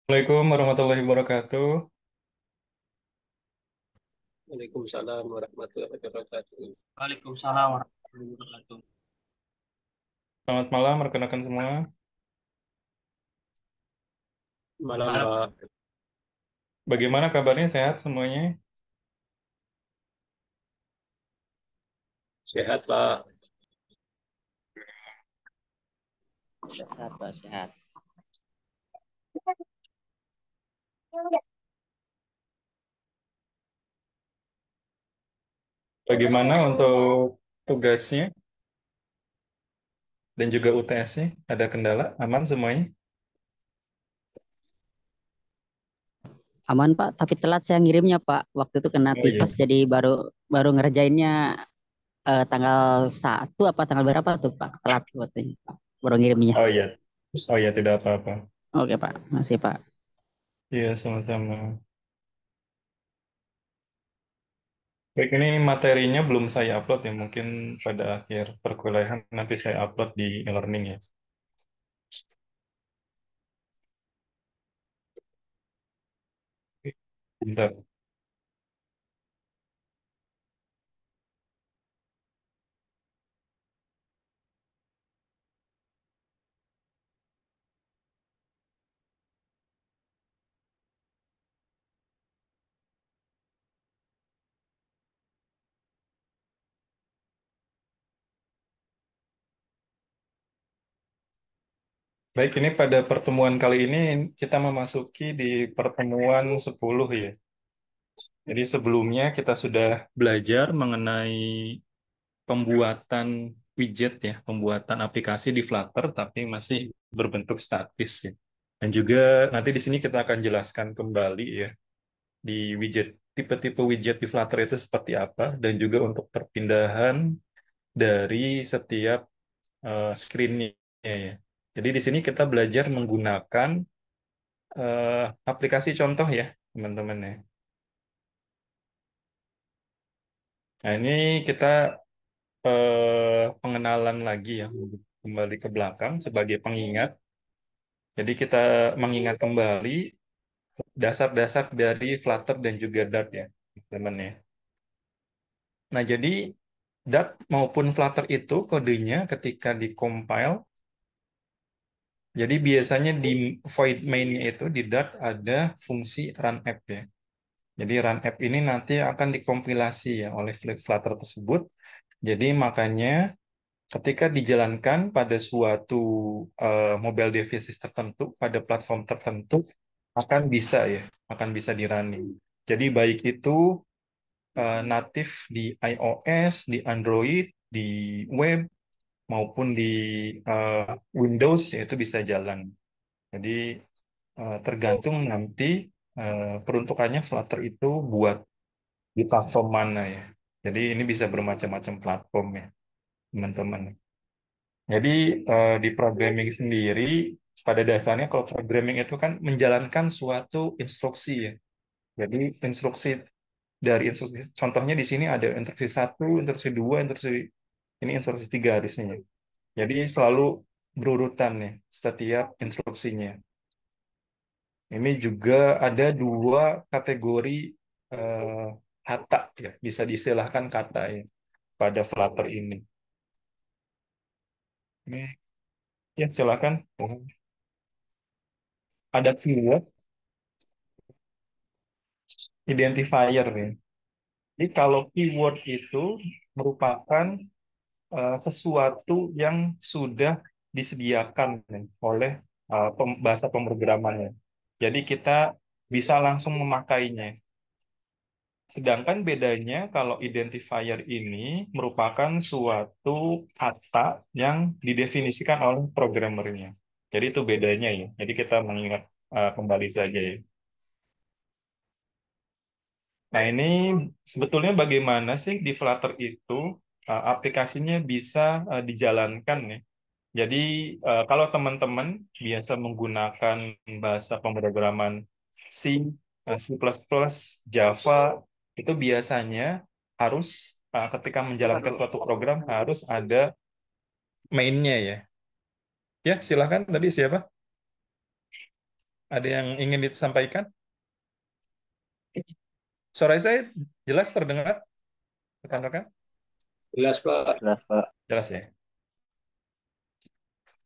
Assalamualaikum warahmatullahi wabarakatuh. Waalaikumsalam warahmatullahi wabarakatuh. Waalaikumsalam warahmatullahi wabarakatuh. Selamat malam rekan-rekan semua. Malam, Malam, Pak. Bagaimana kabarnya? Sehat semuanya? Sehat, Pak. sehat Pak, sehat. Bagaimana untuk tugasnya dan juga UTS-nya? Ada kendala? Aman semuanya? Aman Pak, tapi telat saya ngirimnya Pak. Waktu itu kena Oh iya. tipes jadi baru baru ngerjainnya tanggal 1 apa tanggal berapa tuh Pak? Telat waktunya Pak. Baru ngirimnya. Oh iya. Oh iya, tidak apa-apa. Oke Pak, masih Pak. Iya, sama-sama. Baik, ini materinya belum saya upload ya. Mungkin pada akhir perkuliahan nanti saya upload di e-learning ya. Bentar. Baik, ini pada pertemuan kali ini kita memasuki di pertemuan 10 ya. Jadi sebelumnya kita sudah belajar mengenai pembuatan widget ya, pembuatan aplikasi di Flutter tapi masih berbentuk statis ya. Dan juga nanti di sini kita akan jelaskan kembali ya di widget, tipe-tipe widget di Flutter itu seperti apa dan juga untuk perpindahan dari setiap screen-nya ya. Jadi di sini kita belajar menggunakan aplikasi contoh ya, teman-teman ya. Nah, ini kita pengenalan lagi ya, kembali ke belakang sebagai pengingat. Jadi kita mengingat kembali dasar-dasar dari Flutter dan juga Dart ya, teman ya. Nah, jadi Dart maupun Flutter itu kodenya ketika di-compile, jadi biasanya di void main-nya itu di Dart ada fungsi run app ya. Jadi run app ini nanti akan dikompilasi ya oleh Flutter tersebut. Jadi makanya ketika dijalankan pada suatu mobile devices tertentu, pada platform tertentu, akan bisa ya, akan bisa di running. Jadi baik itu natif di iOS, di Android, di web, maupun di eh, Windows, ya itu bisa jalan. Jadi tergantung nanti peruntukannya Flutter itu buat di platform mana ya. Jadi ini bisa bermacam-macam platform ya, teman-teman. Jadi di programming sendiri, pada dasarnya kalau programming itu kan menjalankan suatu instruksi ya. Jadi instruksi dari instruksi, contohnya di sini ada instruksi satu, instruksi dua, instruksi ini instruksi tiga harusnya, ya. Jadi selalu berurutan nih setiap instruksinya. Ini juga ada dua kategori eh, kata ya, bisa diistilahkan kata ya pada Flutter ini. Ini ya silakan. Ada keyword identifier nih. Jadi kalau keyword itu merupakan sesuatu yang sudah disediakan nih, oleh bahasa pemrogramannya. Jadi kita bisa langsung memakainya. Sedangkan bedanya kalau identifier ini merupakan suatu kata yang didefinisikan oleh programmernya. Jadi itu bedanya ya. Jadi kita mengingat kembali saja ya. Nah, ini sebetulnya bagaimana sih di Flutter itu aplikasinya bisa dijalankan ya. Jadi kalau teman-teman biasa menggunakan bahasa pemrograman C, C++, Java, itu biasanya harus ketika menjalankan suatu program harus ada mainnya ya. Ya, silakan tadi siapa? Ada yang ingin disampaikan? Suara saya jelas terdengar, rekan-rekan? Jelas, Pak. Jelas, Pak. Jelas ya.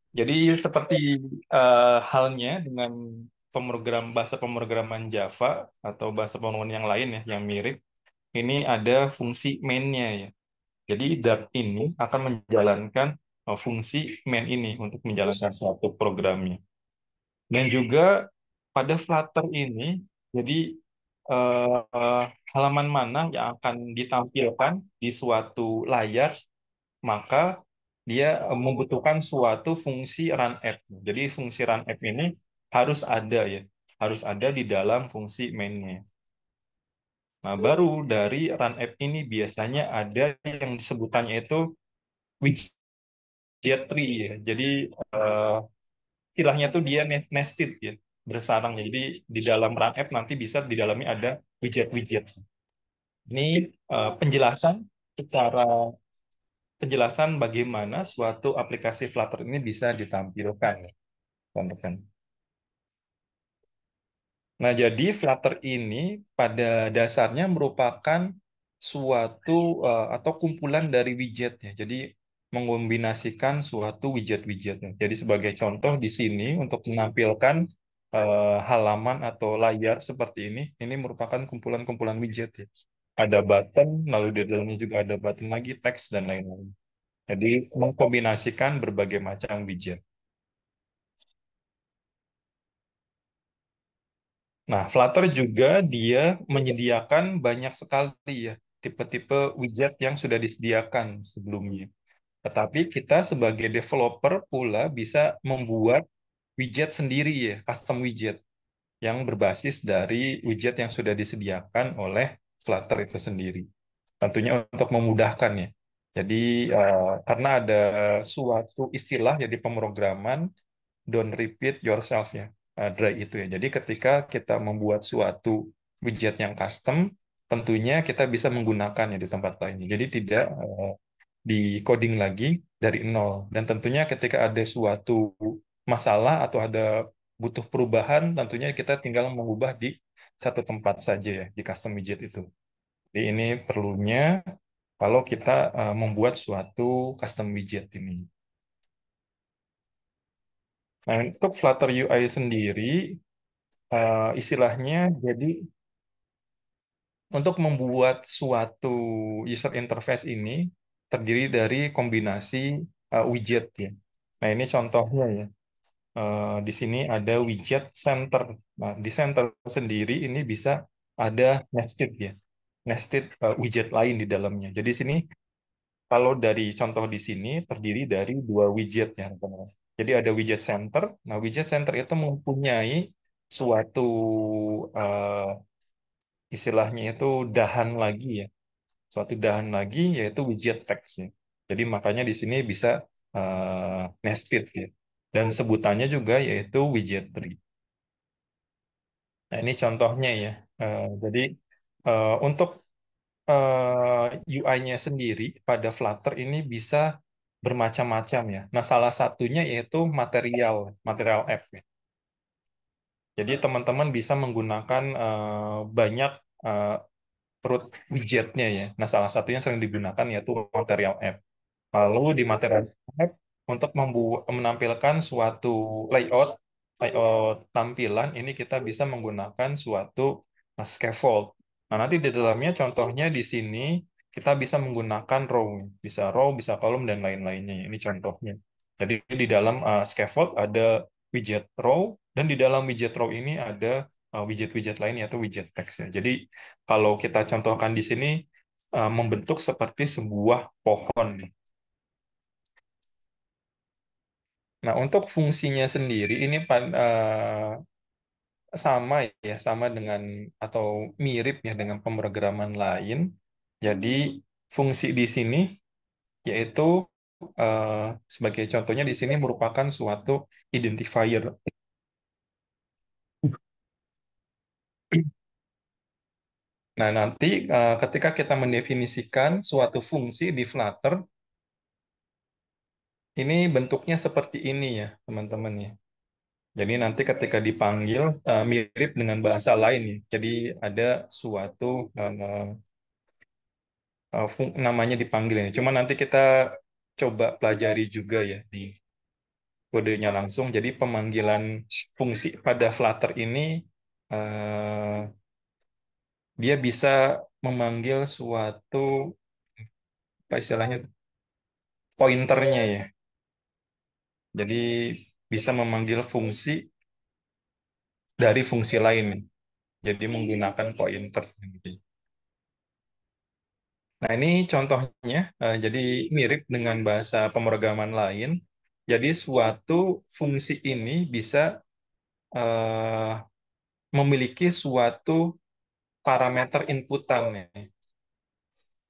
Jadi seperti halnya dengan bahasa pemrograman Java atau bahasa pemrograman yang lain ya, yang mirip, ini ada fungsi main-nya ya. Jadi Dart ini akan menjalankan fungsi main ini untuk menjalankan suatu programnya. Dan juga pada Flutter ini, jadi eh, halaman mana yang akan ditampilkan di suatu layar, maka dia membutuhkan suatu fungsi run app. Jadi fungsi run app ini harus ada ya, harus ada di dalam fungsi mainnya. Nah, baru dari run app ini biasanya ada yang disebutannya itu widget tree ya. Jadi eh, istilahnya tuh dia nested ya, bersarang ya. Jadi di dalam run app nanti bisa di dalamnya ada widget-widget. Ini penjelasan secara penjelasan bagaimana suatu aplikasi Flutter ini bisa ditampilkan, teman-teman. Nah, jadi Flutter ini pada dasarnya merupakan suatu atau kumpulan dari widgetnya. Jadi mengombinasikan suatu widget-widgetnya. Jadi sebagai contoh di sini untuk menampilkan halaman atau layar seperti ini merupakan kumpulan-kumpulan widget ya. Ada button, lalu di dalamnya juga ada button lagi, teks dan lain-lain. Jadi mengkombinasikan berbagai macam widget. Nah, Flutter juga dia menyediakan banyak sekali ya tipe-tipe widget yang sudah disediakan sebelumnya. Tetapi kita sebagai developer pula bisa membuat widget sendiri ya, custom widget yang berbasis dari widget yang sudah disediakan oleh Flutter itu sendiri. Tentunya untuk memudahkan ya. Jadi karena ada suatu istilah ya di pemrograman don't repeat yourself ya, dry itu ya. Jadi ketika kita membuat suatu widget yang custom, tentunya kita bisa menggunakannya di tempat lainnya. Jadi tidak di coding lagi dari nol. Dan tentunya ketika ada suatu masalah atau ada butuh perubahan, tentunya kita tinggal mengubah di satu tempat saja ya di custom widget itu. Jadi ini perlunya kalau kita membuat suatu custom widget ini. Nah, untuk Flutter UI sendiri, istilahnya jadi untuk membuat suatu user interface ini terdiri dari kombinasi widget ya. Nah, ini contohnya ya. Di sini ada widget center. Nah, di center sendiri ini bisa ada nested ya. Nested widget lain di dalamnya. Jadi sini kalau dari contoh di sini terdiri dari dua widget ya, teman-teman. Jadi ada widget center. Nah, widget center itu mempunyai suatu eh, istilahnya itu dahan lagi ya. Suatu dahan lagi yaitu widget text ya. Jadi makanya di sini bisa nested ya. Dan sebutannya juga yaitu widget tree. Nah, ini contohnya ya. Jadi untuk UI-nya sendiri pada Flutter ini bisa bermacam-macam ya. Nah, salah satunya yaitu material app ya. Jadi teman-teman bisa menggunakan banyak eh, root widgetnya ya. Nah, salah satunya yang sering digunakan yaitu material app. Lalu di material app untuk menampilkan suatu layout layout tampilan ini kita bisa menggunakan suatu scaffold. Nah, nanti di dalamnya contohnya di sini kita bisa menggunakan row, bisa kolom dan lain-lainnya. Ini contohnya. Jadi di dalam scaffold ada widget row dan di dalam widget row ini ada widget-widget lain yaitu widget text ya. Jadi kalau kita contohkan di sini membentuk seperti sebuah pohon nih. Nah, untuk fungsinya sendiri ini sama ya, sama dengan atau mirip ya dengan pemrograman lain. Jadi fungsi di sini yaitu eh, sebagai contohnya di sini merupakan suatu identifier. Nah, nanti ketika kita mendefinisikan suatu fungsi di Flutter, ini bentuknya seperti ini ya, teman-teman ya. Jadi nanti ketika dipanggil mirip dengan bahasa lain ya. Jadi ada suatu namanya dipanggil ini. Cuma nanti kita coba pelajari juga ya di kodenya langsung. Jadi pemanggilan fungsi pada Flutter ini eh, dia bisa memanggil suatu apa istilahnya pointernya ya. Jadi bisa memanggil fungsi dari fungsi lain. Jadi menggunakan pointer. Nah, ini contohnya, jadi mirip dengan bahasa pemrograman lain. Jadi suatu fungsi ini bisa eh, memiliki suatu parameter inputan. Ya.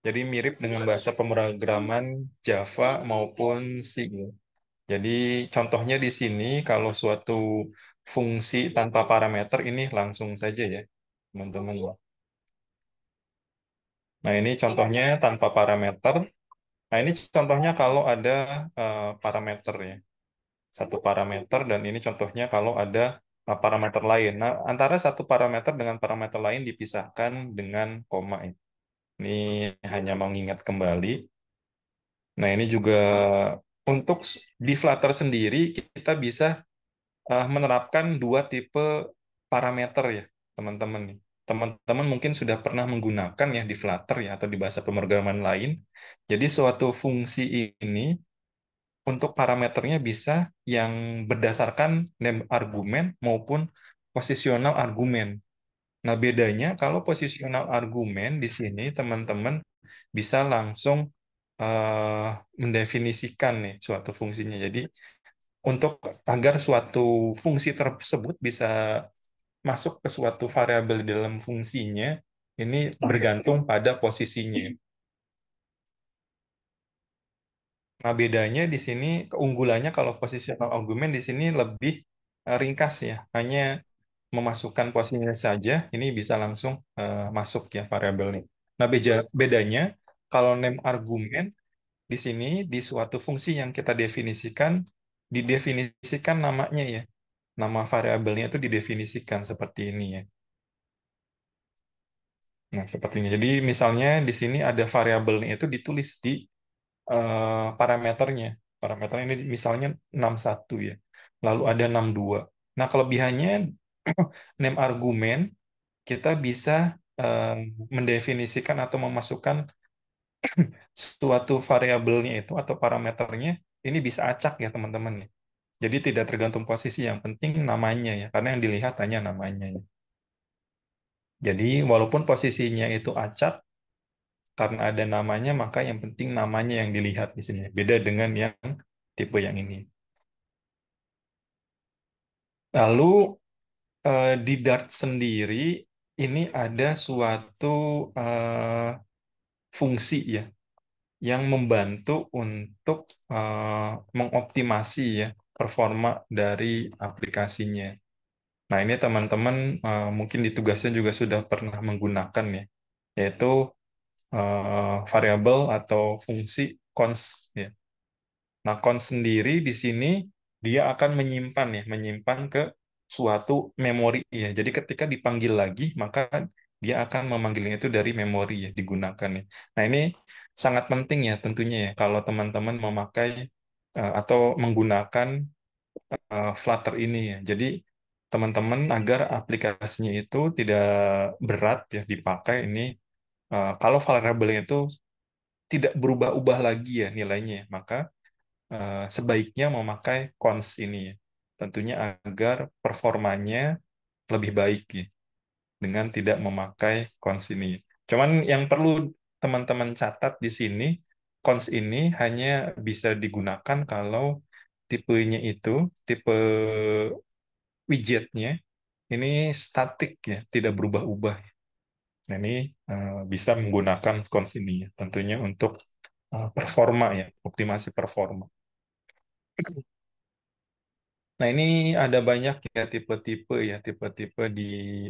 Jadi mirip dengan bahasa pemrograman Java maupun C. Jadi contohnya di sini kalau suatu fungsi tanpa parameter ini langsung saja ya, teman-teman. Nah, ini contohnya tanpa parameter. Nah, ini contohnya kalau ada parameter ya. Satu parameter dan ini contohnya kalau ada parameter lain. Nah, antara satu parameter dengan parameter lain dipisahkan dengan koma. Ini hanya mengingat kembali. Nah, ini juga untuk di Flutter sendiri kita bisa menerapkan dua tipe parameter ya, teman-teman. Teman-teman mungkin sudah pernah menggunakan ya di Flutter ya atau di bahasa pemrograman lain. Jadi suatu fungsi ini untuk parameternya bisa yang berdasarkan name argumen maupun posisional argumen. Nah, bedanya kalau posisional argumen di sini teman-teman bisa langsung eh, mendefinisikan nih suatu fungsinya. Jadi untuk agar suatu fungsi tersebut bisa masuk ke suatu variabel di dalam fungsinya, ini bergantung pada posisinya. Nah, bedanya di sini keunggulannya kalau positional argument di sini lebih ringkas ya, hanya memasukkan posisinya saja, ini bisa langsung masuk ya variabelnya. Nah, bedanya kalau name argument di sini di suatu fungsi yang kita definisikan, didefinisikan namanya ya, nama variabelnya itu didefinisikan seperti ini ya. Nah, seperti ini. Jadi misalnya di sini ada variabelnya itu ditulis di parameternya. Parameternya ini misalnya 61 ya. Lalu ada 62. Nah, kelebihannya name argumen kita bisa eh, mendefinisikan atau memasukkan suatu variabelnya itu atau parameternya ini bisa acak ya teman-teman ya. Jadi tidak tergantung posisi, yang penting namanya ya, karena yang dilihat hanya namanya ya. Jadi walaupun posisinya itu acak, karena ada namanya, maka yang penting namanya yang dilihat di sini. Beda dengan yang tipe yang ini. Lalu di Dart sendiri ini ada suatu eh, fungsi ya yang membantu untuk mengoptimasi ya performa dari aplikasinya. Nah, ini teman-teman mungkin di tugasnya juga sudah pernah menggunakan ya, yaitu variabel atau fungsi cons ya. Nah, cons sendiri di sini dia akan menyimpan ya, menyimpan ke suatu memori ya. Jadi ketika dipanggil lagi, maka dia akan memanggilnya itu dari memori ya, digunakan ya. Nah, ini sangat penting ya tentunya ya kalau teman-teman memakai atau menggunakan Flutter ini ya. Jadi teman-teman agar aplikasinya itu tidak berat ya dipakai ini kalau variabelnya itu tidak berubah-ubah lagi ya nilainya, maka sebaiknya memakai cons ini ya. Tentunya agar performanya lebih baik ya, dengan tidak memakai cons ini. Cuman yang perlu teman-teman catat di sini, cons ini hanya bisa digunakan kalau tipenya itu, tipe widgetnya, ini statik ya, tidak berubah-ubah. Nah, ini bisa menggunakan cons ini ya, tentunya untuk performa ya, optimasi performa. Nah, ini ada banyak ya tipe-tipe ya, tipe-tipe di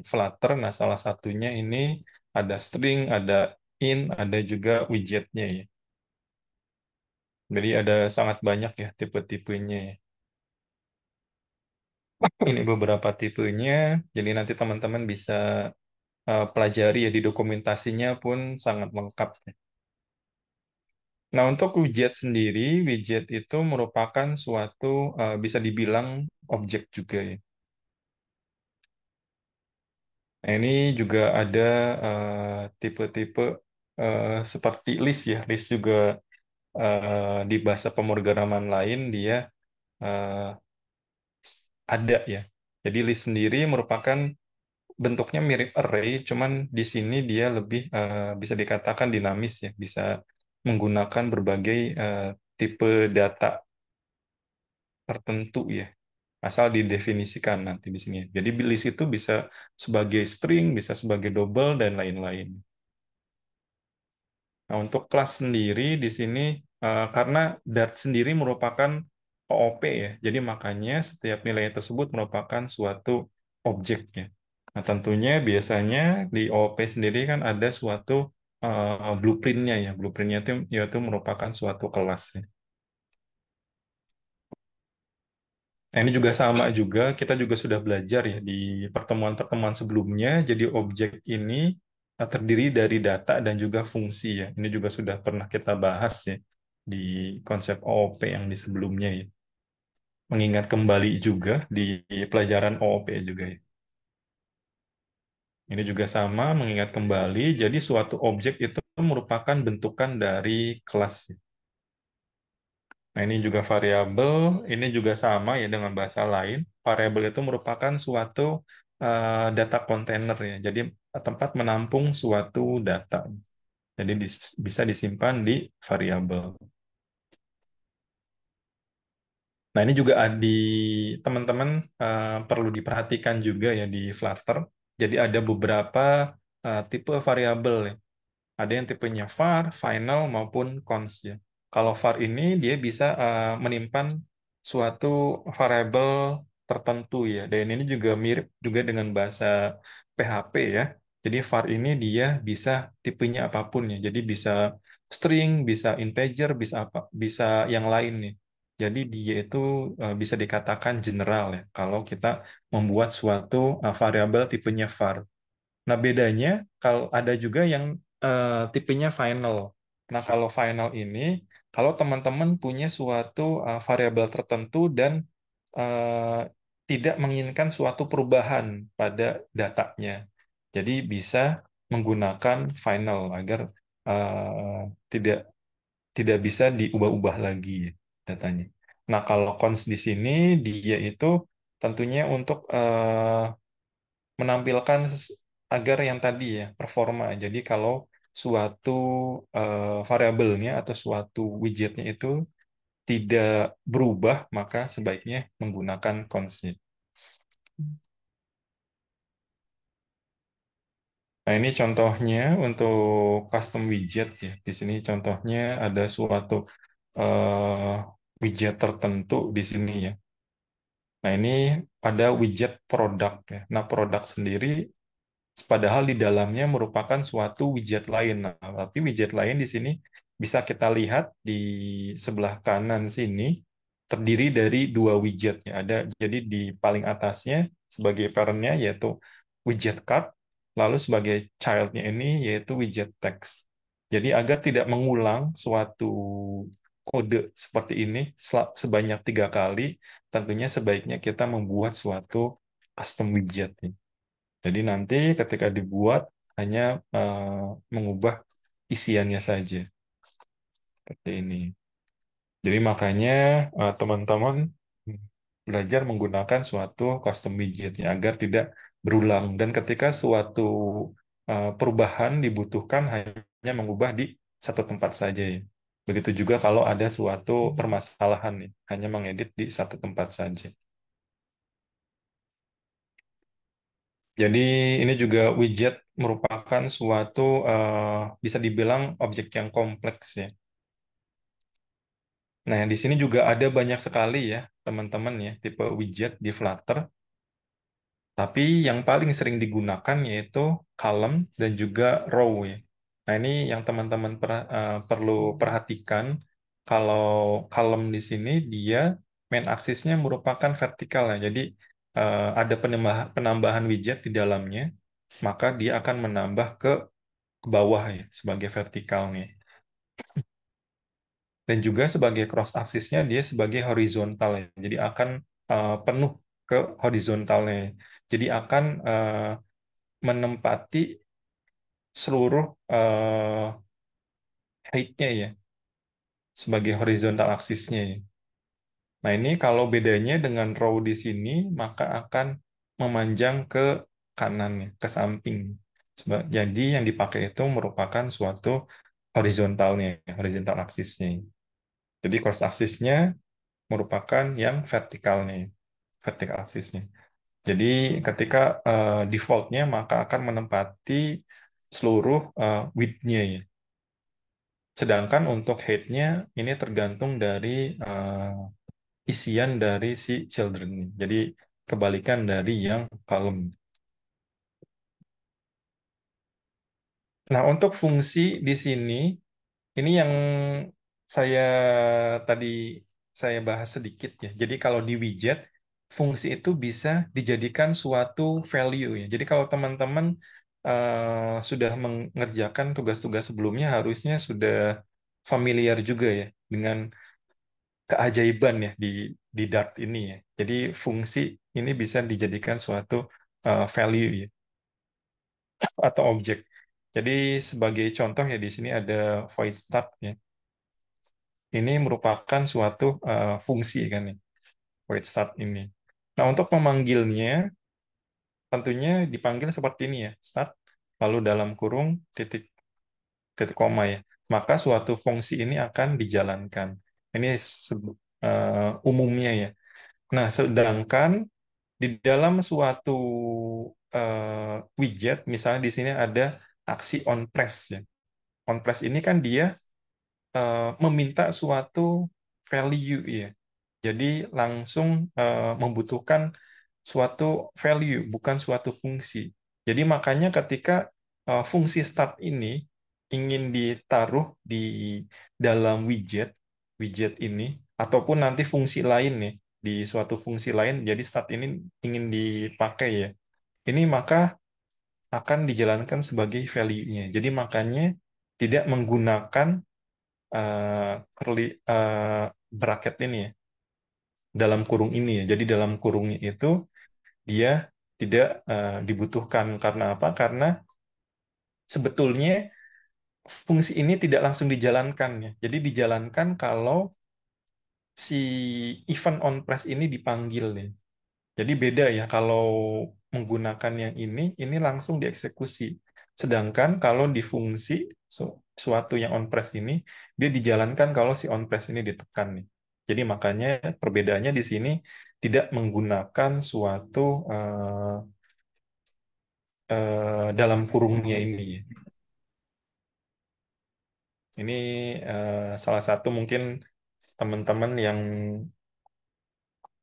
Flutter. Nah, salah satunya ini ada string, ada int, ada juga widgetnya ya. Jadi ada sangat banyak ya tipe-tipenya ya. Ini beberapa tipenya, jadi nanti teman-teman bisa pelajari ya di dokumentasinya pun sangat lengkap. Nah, untuk widget sendiri, widget itu merupakan suatu bisa dibilang objek juga ya. Nah, ini juga ada tipe-tipe seperti list ya. List juga di bahasa pemrograman lain dia eh, ada ya. Jadi list sendiri merupakan bentuknya mirip array, cuman di sini dia lebih bisa dikatakan dinamis ya, bisa menggunakan berbagai tipe data tertentu ya, asal didefinisikan nanti di sini. Jadi list itu bisa sebagai string, bisa sebagai double dan lain-lain. Nah, untuk kelas sendiri di sini karena Dart sendiri merupakan OOP ya, jadi makanya setiap nilai tersebut merupakan suatu objek ya. Nah, tentunya biasanya di OOP sendiri kan ada suatu blueprintnya ya, blueprintnya itu yaitu merupakan suatu kelas ya. Nah, ini juga sama juga, kita juga sudah belajar ya di pertemuan-pertemuan sebelumnya. Jadi objek ini terdiri dari data dan juga fungsi ya. Ini juga sudah pernah kita bahas ya di konsep OOP yang di sebelumnya ya. Mengingat kembali juga di pelajaran OOP juga ya. Ini juga sama, mengingat kembali. Jadi suatu objek itu merupakan bentukan dari kelas ya. Nah, ini juga variabel, ini juga sama ya dengan bahasa lain. Variabel itu merupakan suatu data container ya. Jadi tempat menampung suatu data. Jadi bisa disimpan di variabel. Nah, ini juga di teman-teman perlu diperhatikan juga ya di Flutter. Jadi ada beberapa tipe variabel ya. Ada yang tipenya var, final, maupun const ya. Kalau var ini dia bisa menyimpan suatu variabel tertentu ya. Dan ini juga mirip juga dengan bahasa PHP ya. Jadi var ini dia bisa tipenya apapun ya. Jadi bisa string, bisa integer, bisa apa, bisa yang lain nih. Jadi dia itu bisa dikatakan general ya. Kalau kita membuat suatu variabel tipenya var. Nah, bedanya kalau ada juga yang tipenya final. Nah, kalau final ini, kalau teman-teman punya suatu variabel tertentu dan eh, tidak menginginkan suatu perubahan pada datanya. Jadi bisa menggunakan final agar tidak tidak bisa diubah-ubah lagi datanya. Nah, kalau cons di sini dia itu tentunya untuk menampilkan agar yang tadi ya performa. Jadi kalau suatu variabelnya atau suatu widgetnya itu tidak berubah, maka sebaiknya menggunakan constant. Nah, ini contohnya untuk custom widget ya. Di sini contohnya ada suatu eh, widget tertentu di sini ya. Nah, ini ada widget produk ya. Nah, produk sendiri padahal di dalamnya merupakan suatu widget lain. Nah, tapi widget lain di sini bisa kita lihat di sebelah kanan sini terdiri dari dua widget ya. Ada jadi di paling atasnya sebagai parentnya yaitu widget card, lalu sebagai childnya ini yaitu widget text. Jadi agar tidak mengulang suatu kode seperti ini sebanyak 3 kali, tentunya sebaiknya kita membuat suatu custom widget. Jadi nanti ketika dibuat hanya mengubah isiannya saja seperti ini. Jadi makanya teman-teman belajar menggunakan suatu custom widget ya, agar tidak berulang dan ketika suatu perubahan dibutuhkan hanya mengubah di satu tempat saja ya. Begitu juga kalau ada suatu permasalahan nih, hanya mengedit di satu tempat saja. Jadi ini juga widget merupakan suatu bisa dibilang objek yang kompleks ya. Nah, di sini juga ada banyak sekali ya teman-teman ya tipe widget di Flutter. Tapi yang paling sering digunakan yaitu column dan juga row ya. Nah, ini yang teman-teman perlu perhatikan. Kalau column di sini dia main aksisnya merupakan vertikal ya. Jadi ada penambahan widget di dalamnya, maka dia akan menambah ke bawah ya sebagai vertikalnya. Dan juga sebagai cross axisnya dia sebagai horizontal ya. Jadi akan penuh ke horizontalnya. Jadi akan menempati seluruh height-nya ya sebagai horizontal aksisnya ya. Nah, ini kalau bedanya dengan row di sini, maka akan memanjang ke kanan, ya, ke samping. Jadi yang dipakai itu merupakan suatu horizontalnya, horizontal aksisnya. Jadi cross aksisnya merupakan yang vertikalnya, vertikal aksisnya. Jadi ketika defaultnya maka akan menempati seluruh width-nya ya. Sedangkan untuk height-nya ini tergantung dari isian dari si children. Jadi kebalikan dari yang column. Nah, untuk fungsi di sini, ini yang saya tadi saya bahas sedikit ya. Jadi kalau di widget, fungsi itu bisa dijadikan suatu value ya. Jadi kalau teman-teman sudah mengerjakan tugas-tugas sebelumnya, harusnya sudah familiar juga ya dengan keajaiban ya di Dart ini ya. Jadi fungsi ini bisa dijadikan suatu value ya, atau objek. Jadi sebagai contoh ya di sini ada void start ya. Ini merupakan suatu fungsi kan ya, void start ini. Nah, untuk memanggilnya tentunya dipanggil seperti ini ya, start lalu dalam kurung titik titik koma ya. Maka suatu fungsi ini akan dijalankan. Ini umumnya ya. Nah, sedangkan di dalam suatu widget, misalnya di sini ada aksi on press ya. On press ini kan dia meminta suatu value ya. Jadi langsung membutuhkan suatu value, bukan suatu fungsi. Jadi makanya ketika fungsi start ini ingin ditaruh di dalam widget, widget ini, ataupun nanti fungsi lain nih, di suatu fungsi lain, jadi start ini ingin dipakai ya. Ini maka akan dijalankan sebagai value-nya. Jadi makanya tidak menggunakan curly bracket ini ya, dalam kurung ini ya. Jadi dalam kurungnya itu dia tidak dibutuhkan karena apa? Karena sebetulnya fungsi ini tidak langsung dijalankan ya. Jadi dijalankan kalau si event on press ini dipanggil ya. Jadi beda ya kalau menggunakan yang ini langsung dieksekusi. Sedangkan kalau di fungsi suatu yang on press ini dia dijalankan kalau si on press ini ditekan nih. Jadi makanya perbedaannya di sini tidak menggunakan suatu dalam kurungnya ini. Ini salah satu mungkin teman-teman yang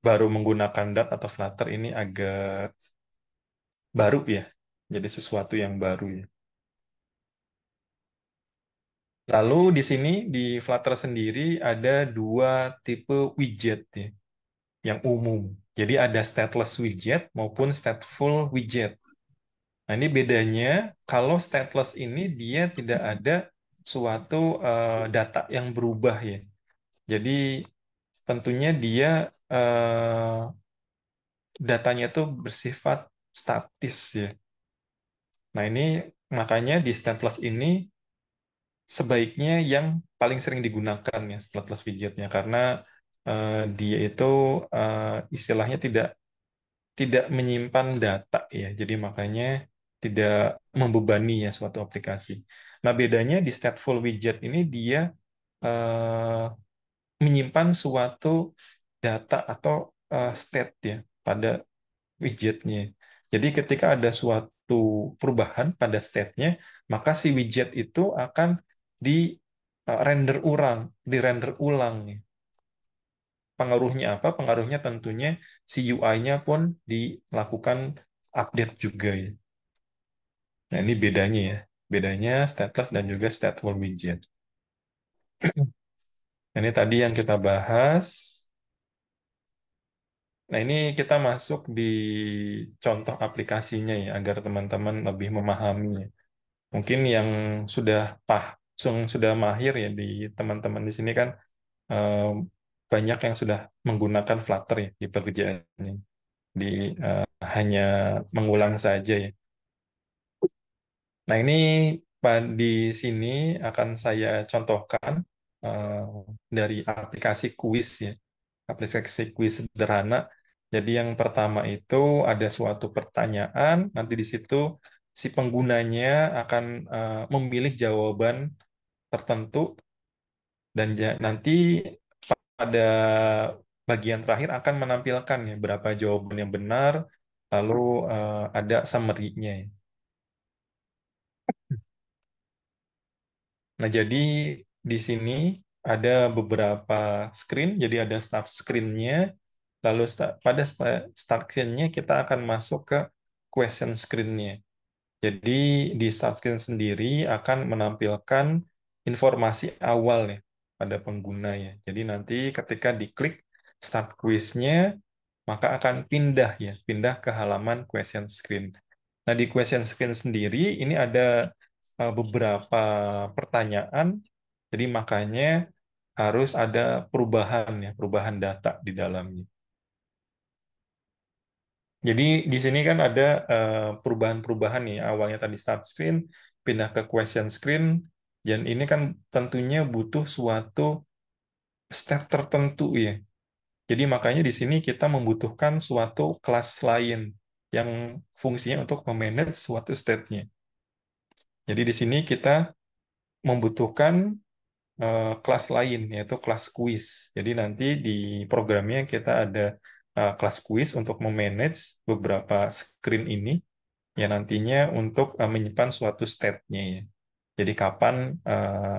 baru menggunakan Dart atau Flutter ini agak baru ya. Jadi sesuatu yang baru ya. Lalu di sini di Flutter sendiri ada dua tipe widget ya, yang umum. Jadi ada stateless widget maupun stateful widget. Nah, ini bedanya kalau stateless ini dia tidak ada suatu data yang berubah ya. Jadi tentunya dia datanya itu bersifat statis ya. Nah, ini makanya di stateless ini sebaiknya yang paling sering digunakan ya stateless widgetnya karena dia itu istilahnya tidak menyimpan data ya. Jadi makanya tidak membebani ya suatu aplikasi. Nah, bedanya di stateful widget ini dia eh, menyimpan suatu data atau state ya pada widgetnya. Jadi ketika ada suatu perubahan pada state-nya, maka si widget itu akan di di render ulang. Pengaruhnya apa? Pengaruhnya tentunya si UI-nya pun dilakukan update juga ya. Nah, ini bedanya ya. Bedanya stateless dan juga stateful widget. Ini tadi yang kita bahas. Nah, ini kita masuk di contoh aplikasinya ya, agar teman-teman lebih memahami. Mungkin yang sudah sudah mahir ya di teman-teman di sini kan, eh, banyak yang sudah menggunakan Flutter ya di pekerjaannya. Di eh, hanya mengulang saja ya. Nah, ini di sini akan saya contohkan eh, dari aplikasi kuis ya. Aplikasi kuis sederhana. Jadi yang pertama itu ada suatu pertanyaan, nanti di situ si penggunanya akan memilih jawaban tertentu dan nanti pada bagian terakhir akan menampilkan ya berapa jawaban yang benar, lalu ada summary-nya ya. Nah, jadi di sini ada beberapa screen, jadi ada start screen-nya, lalu pada start screen-nya kita akan masuk ke question screen-nya. Jadi di start screen sendiri akan menampilkan informasi awal ya pada pengguna ya. Jadi nanti ketika diklik start quiz-nya, maka akan pindah ke halaman question screen. Nah, di question screen sendiri ini ada beberapa pertanyaan, jadi makanya harus ada perubahan ya, perubahan data di dalamnya. Jadi di sini kan ada perubahan-perubahan nih, awalnya tadi start screen, pindah ke question screen, dan ini kan tentunya butuh suatu step tertentu ya. Jadi makanya di sini kita membutuhkan suatu kelas lain yang fungsinya untuk memanage suatu state-nya. Jadi di sini kita membutuhkan kelas lain, yaitu kelas quiz. Jadi nanti di programnya kita ada kelas quiz untuk memanage beberapa screen ini, ya nantinya untuk menyimpan suatu state-nya ya. Jadi kapan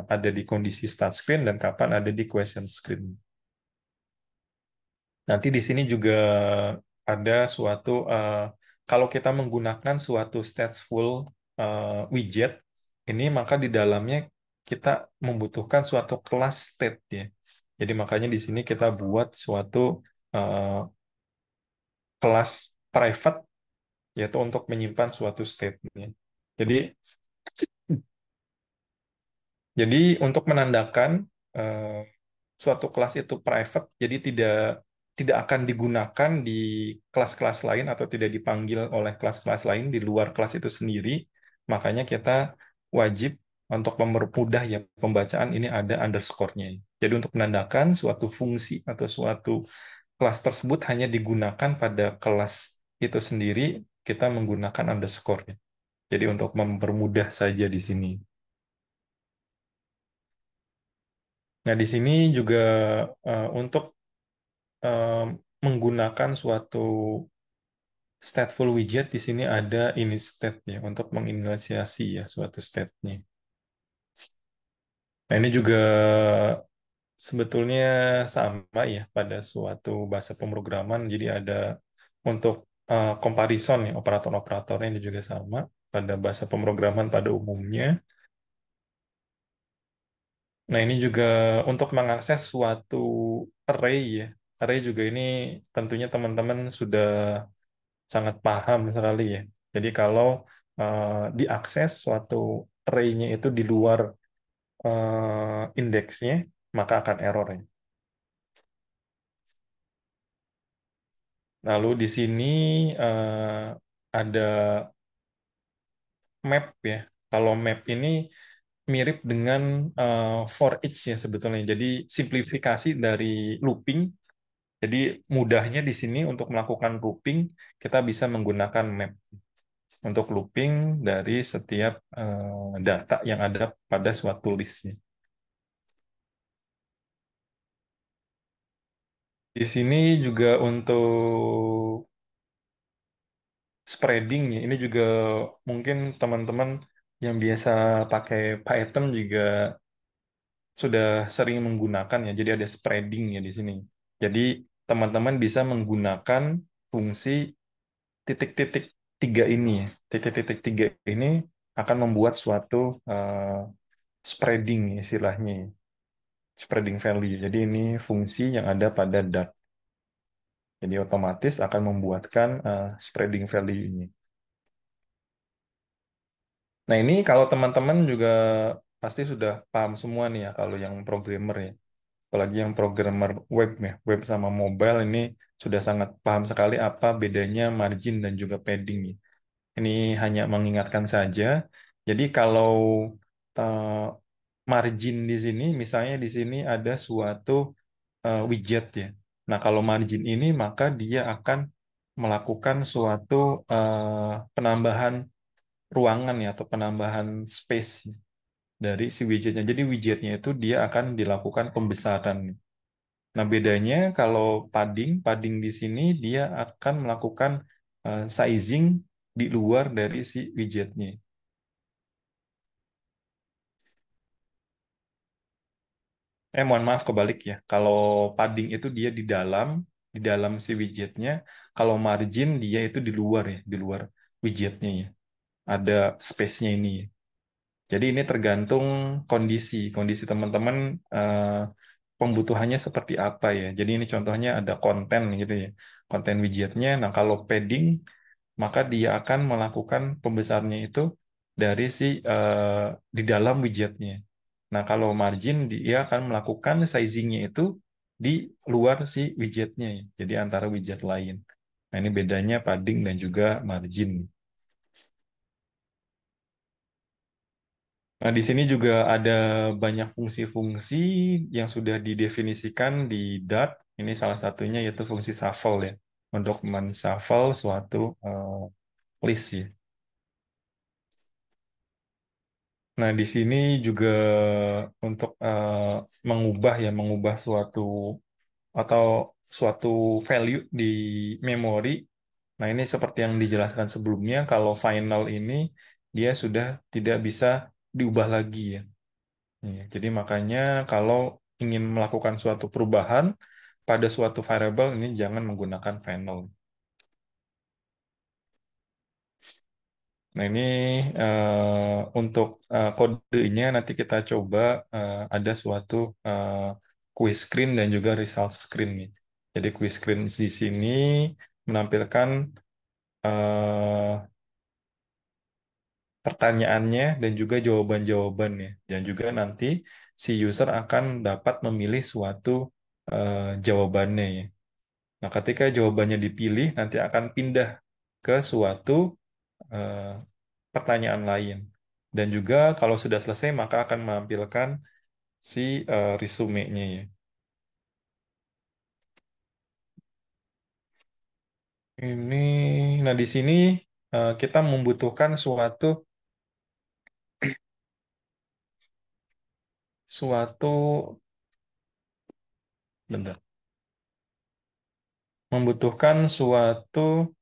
ada di kondisi start screen dan kapan ada di question screen. Nanti di sini juga ada suatu kalau kita menggunakan suatu stateful widget ini, maka di dalamnya kita membutuhkan suatu kelas state ya. Jadi makanya di sini kita buat suatu eh, kelas private, yaitu untuk menyimpan suatu state-nya. Jadi untuk menandakan eh, suatu kelas itu private, jadi tidak akan digunakan di kelas-kelas lain atau tidak dipanggil oleh kelas-kelas lain di luar kelas itu sendiri. Makanya kita wajib untuk mempermudah ya pembacaan ini ada underscore-nya. Jadi untuk menandakan suatu fungsi atau suatu kelas tersebut hanya digunakan pada kelas itu sendiri, kita menggunakan underscore-nya. Jadi untuk mempermudah saja di sini. Nah, di sini juga untuk eh, menggunakan suatu stateful widget, di sini ada init state ya untuk menginisiasi ya suatu state-nya. Nah, ini juga sebetulnya sama ya pada suatu bahasa pemrograman. Jadi ada untuk comparison ya operator-operatornya ini juga sama pada bahasa pemrograman pada umumnya. Nah, ini juga untuk mengakses suatu array ya. Array juga ini tentunya teman-teman sudah sangat paham sekali ya. Jadi kalau diakses suatu array-nya itu di luar indeksnya, maka akan error ya. Lalu di sini ada map ya. Kalau map ini mirip dengan for each ya sebetulnya. Jadi simplifikasi dari looping. Jadi mudahnya di sini untuk melakukan looping, kita bisa menggunakan map untuk looping dari setiap data yang ada pada suatu listnya. Di sini juga untuk spreading ya, ini juga mungkin teman-teman yang biasa pakai Python juga sudah sering menggunakan ya. Jadi ada spreading ya di sini. Jadi teman-teman bisa menggunakan fungsi titik-titik tiga ini ya. Titik-titik tiga ini akan membuat suatu spreading istilahnya. Spreading value. Jadi ini fungsi yang ada pada Dart. Jadi otomatis akan membuatkan spreading value ini. Nah, ini kalau teman-teman juga pasti sudah paham semua nih ya kalau yang programmer ya. Apalagi yang programmer web ya, web sama mobile ini sudah sangat paham sekali apa bedanya margin dan juga padding nih. Ini hanya mengingatkan saja. Jadi kalau eh, margin di sini, misalnya di sini ada suatu widget ya. Nah, kalau margin ini maka dia akan melakukan suatu penambahan ruangan ya atau penambahan space dari si widgetnya. Jadi widgetnya itu dia akan dilakukan pembesaran. Nah, bedanya kalau padding, padding di sini dia akan melakukan sizing di luar dari si widgetnya. Mohon maaf kebalik ya. Kalau padding itu dia di dalam si widgetnya. Kalau margin dia itu di luar ya, di luar widgetnya ya. Ada space-nya ini ya. Jadi ini tergantung kondisi teman-teman pembutuhannya seperti apa ya. Jadi ini contohnya ada konten gitu ya, konten widgetnya. Nah kalau padding maka dia akan melakukan pembesarnya itu dari si di dalam widgetnya. Nah kalau margin dia akan melakukan sizingnya itu di luar si widgetnya ya. Jadi antara widget lain. Nah ini bedanya padding dan juga margin. Nah, di sini juga ada banyak fungsi-fungsi yang sudah didefinisikan di Dart. Ini salah satunya yaitu fungsi shuffle ya, untuk men-shuffle suatu list ya. Nah, di sini juga untuk mengubah suatu atau suatu value di memori. Nah, ini seperti yang dijelaskan sebelumnya, kalau final ini dia sudah tidak bisa diubah lagi ya. Iya, jadi makanya kalau ingin melakukan suatu perubahan pada suatu variable ini jangan menggunakan final. Nah ini untuk kodenya nanti kita coba ada suatu quiz screen dan juga result screen nih. Jadi quiz screen di sini menampilkan eh, pertanyaannya dan juga jawaban-jawabannya. Dan juga nanti si user akan dapat memilih suatu jawabannya ya. Nah, ketika jawabannya dipilih, nanti akan pindah ke suatu eh, pertanyaan lain. Dan juga kalau sudah selesai, maka akan menampilkan si resume-nya ya. Ini, nah di sini kita membutuhkan suatu, bentar, membutuhkan suatu.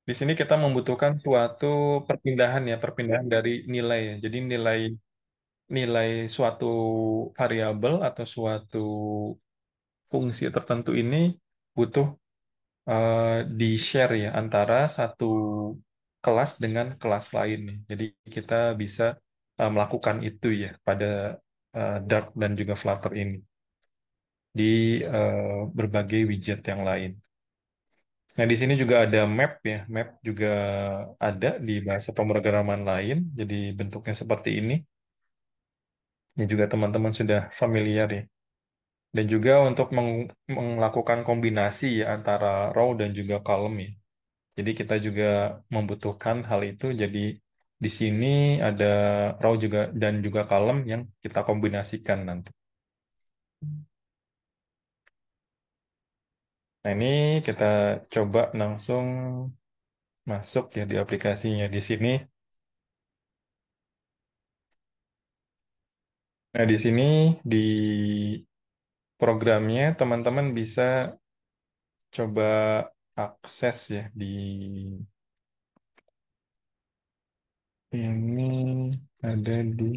Di sini kita membutuhkan suatu perpindahan ya, perpindahan dari nilai ya. Jadi nilai nilai suatu variabel atau suatu fungsi tertentu ini butuh di-share ya antara satu kelas dengan kelas lain nih. Jadi kita bisa melakukan itu ya pada Dart dan juga Flutter ini di berbagai widget yang lain. Nah, di sini juga ada map ya. Map juga ada di bahasa pemrograman lain. Jadi bentuknya seperti ini. Ini juga teman-teman sudah familiar ya. Dan juga untuk melakukan kombinasi ya antara row dan juga column ya. Jadi kita juga membutuhkan hal itu. Jadi di sini ada row juga dan juga column yang kita kombinasikan nanti. Nah, ini kita coba langsung masuk ya di aplikasinya di sini. Nah, di sini di programnya teman-teman bisa coba akses ya di ini ada di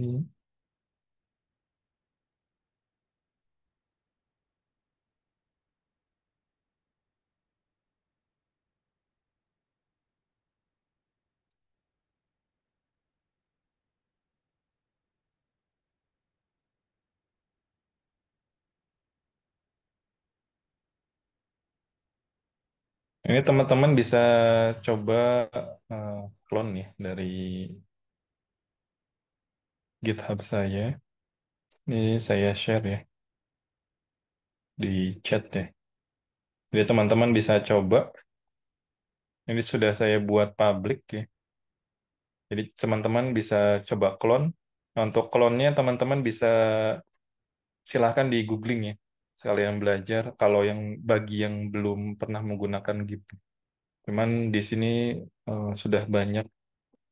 Ini teman-teman bisa coba clone ya dari GitHub saya. Ini saya share ya di chat ya. Jadi teman-teman bisa coba. Ini sudah saya buat public ya. Jadi teman-teman bisa coba clone. Nah, untuk clone-nya teman-teman bisa silahkan di googling ya. Sekalian belajar kalau yang bagi yang belum pernah menggunakan Git. Cuman di sini sudah banyak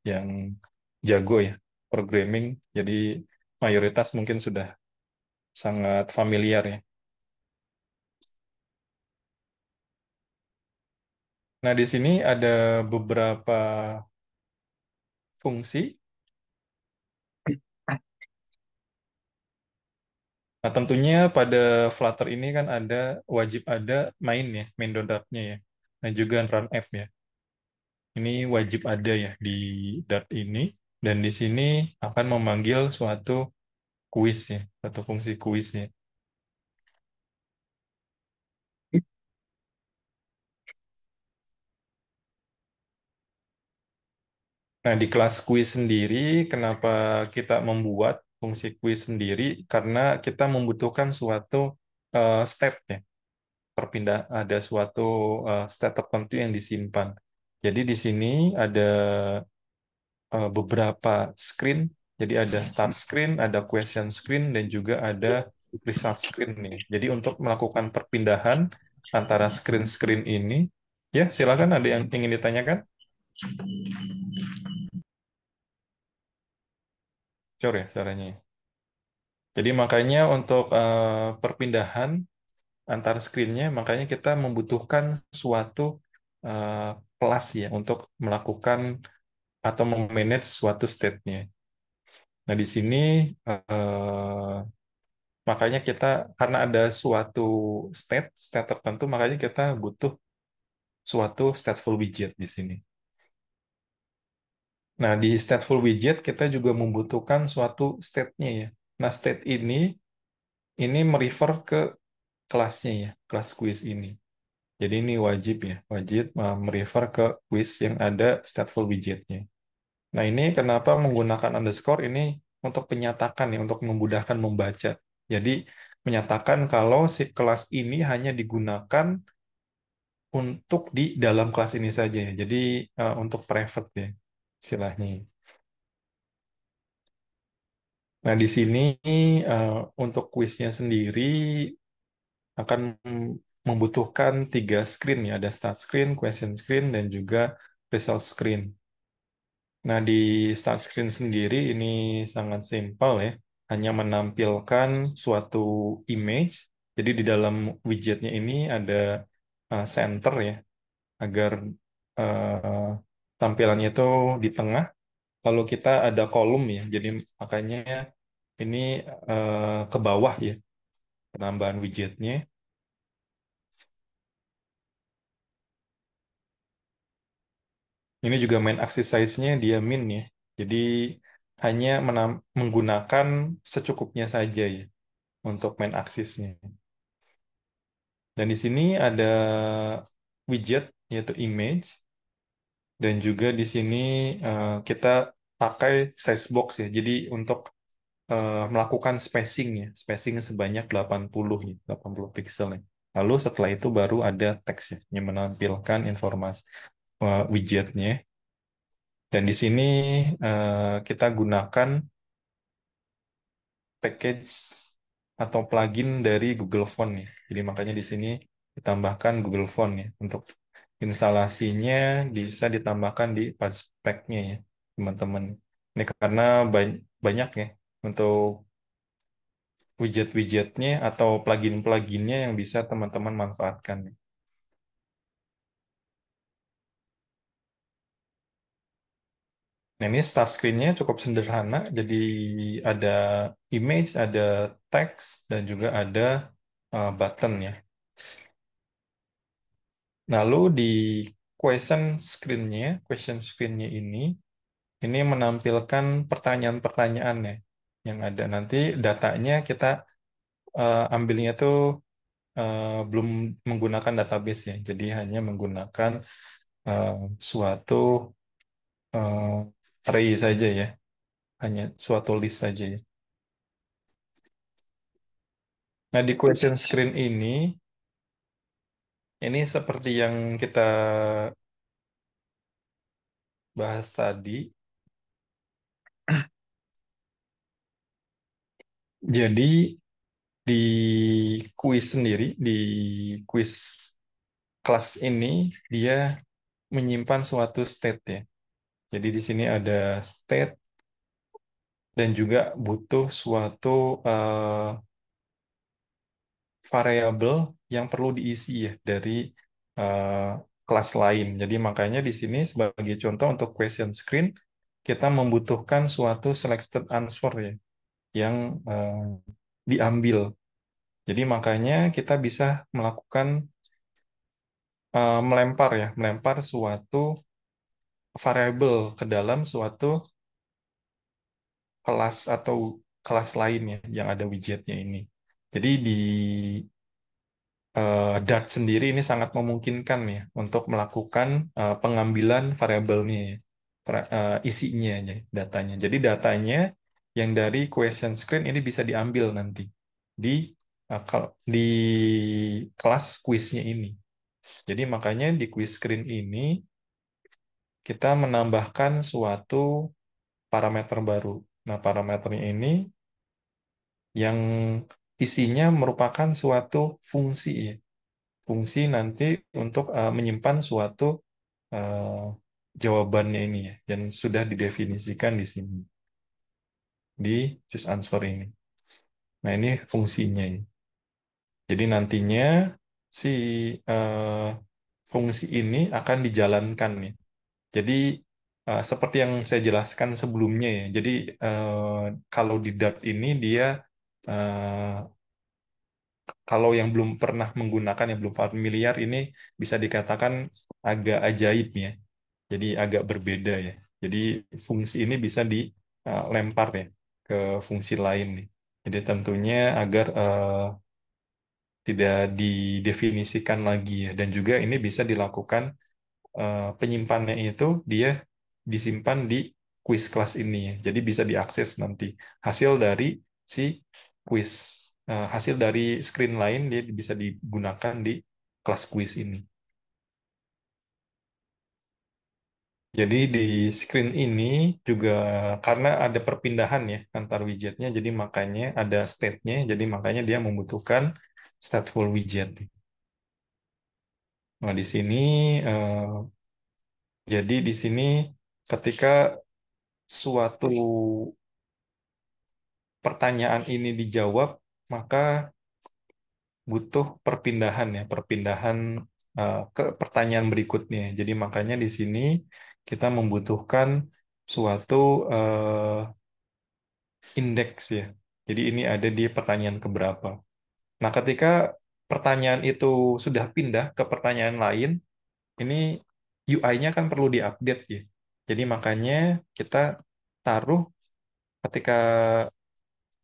yang jago ya programming. Jadi mayoritas mungkin sudah sangat familiar ya. Nah, di sini ada beberapa fungsi. Nah, tentunya pada Flutter ini kan wajib ada main ya, main.app-nya ya. Dan juga run app ya. Ini wajib ada ya di Dart ini. Dan di sini akan memanggil suatu kuis ya, satu fungsi kuis ya. Nah, di kelas quiz sendiri, kenapa kita membuat fungsi quiz sendiri? Karena kita membutuhkan suatu state ya, ada suatu state tertentu yang disimpan. Jadi di sini ada beberapa screen. Jadi ada start screen, ada question screen, dan juga ada result screen nih. Jadi untuk melakukan perpindahan antara screen-screen ini, ya silakan ada yang ingin ditanyakan? Sure ya caranya. Jadi makanya untuk perpindahan antar screen-nya, makanya kita membutuhkan suatu eh, kelas ya untuk melakukan atau memanage suatu state-nya. Nah, di sini makanya kita karena ada suatu state tertentu, makanya kita butuh suatu stateful widget di sini. Nah, di stateful widget kita juga membutuhkan suatu state-nya ya. Nah, state ini merefer ke kelasnya ya, kelas quiz ini. Jadi ini wajib ya, wajib merefer ke quiz yang ada stateful widgetnya. Nah, ini kenapa menggunakan underscore ini untuk penyatakan ya, untuk memudahkan membaca. Jadi menyatakan kalau si kelas ini hanya digunakan untuk di dalam kelas ini saja ya. Jadi untuk private ya istilahnya. Nah, di sini untuk kuisnya sendiri akan membutuhkan 3 screen ya, ada start screen, question screen, dan juga result screen. Nah, di start screen sendiri ini sangat simpel ya, hanya menampilkan suatu image. Jadi di dalam widgetnya ini ada center ya, agar uh, tampilannya itu di tengah. Lalu kita ada kolom ya, jadi makanya ini ke bawah ya, penambahan widgetnya. Ini juga main axis size-nya dia min ya. Jadi hanya menggunakan secukupnya saja ya untuk main axis-nya. Dan di sini ada widget yaitu image, dan juga di sini kita pakai size box ya. Jadi untuk melakukan spacing ya, spacing sebanyak 80 ya, 80 pixel ya. Lalu setelah itu baru ada teks ya, yang menampilkan informasi widgetnya. Dan di sini kita gunakan package atau plugin dari Google Font ya. Jadi makanya di sini ditambahkan Google Font ya. Untuk instalasinya bisa ditambahkan di pack-nya ya, teman-teman. Ini karena banyak ya untuk widget-widgetnya atau plugin-pluginnya yang bisa teman-teman manfaatkan. Nah, ini start screen-nya cukup sederhana. Jadi ada image, ada teks, dan juga ada button ya. Lalu di question screen-nya ini menampilkan pertanyaan-pertanyaannya yang ada. Nanti datanya kita ambilnya tuh belum menggunakan database ya, jadi hanya menggunakan eh, suatu array saja ya, hanya suatu list saja ya. Nah, di question screen ini seperti yang kita bahas tadi. Jadi di quiz sendiri, di quiz kelas ini dia menyimpan suatu state ya. Jadi di sini ada state dan juga butuh suatu variabel yang perlu diisi ya dari eh, kelas lain. Jadi makanya di sini sebagai contoh untuk question screen kita membutuhkan suatu selected answer ya yang diambil. Jadi makanya kita bisa melakukan melempar suatu variabel ke dalam suatu kelas atau kelas lain ya yang ada widgetnya ini. Jadi di Dart sendiri ini sangat memungkinkan ya untuk melakukan pengambilan variabelnya, ya, isinya ya, datanya. Jadi datanya yang dari question screen ini bisa diambil nanti di di kelas quiznya ini. Jadi makanya di quiz screen ini kita menambahkan suatu parameter baru. Nah, parameternya ini yang isinya merupakan suatu fungsi ya. Fungsi nanti untuk menyimpan suatu eh, jawabannya ini ya, yang sudah didefinisikan di sini di choose answer ini. Nah, ini fungsinya ini. Jadi nantinya si eh, fungsi ini akan dijalankan nih. Jadi seperti yang saya jelaskan sebelumnya ya. Jadi kalau di Dart ini dia eh, kalau yang belum pernah menggunakan, yang belum familiar, ini bisa dikatakan agak ajaib ya. Jadi agak berbeda ya. Jadi fungsi ini bisa dilempar ya ke fungsi lain nih. Jadi tentunya agar tidak didefinisikan lagi ya. Dan juga ini bisa dilakukan penyimpanannya itu dia disimpan di quiz kelas ini ya. Jadi bisa diakses nanti hasil dari si quiz, hasil dari screen lain dia bisa digunakan di kelas quiz ini. Jadi di screen ini juga karena ada perpindahan ya antar widgetnya, jadi makanya ada state-nya, jadi makanya dia membutuhkan stateful widget. Nah di sini eh, jadi di sini ketika suatu pertanyaan ini dijawab, maka butuh perpindahan ya, perpindahan ke pertanyaan berikutnya. Jadi makanya di sini kita membutuhkan suatu indeks ya. Jadi ini ada di pertanyaan keberapa. Nah, ketika pertanyaan itu sudah pindah ke pertanyaan lain, ini UI-nya kan perlu diupdate ya. Jadi makanya kita taruh ketika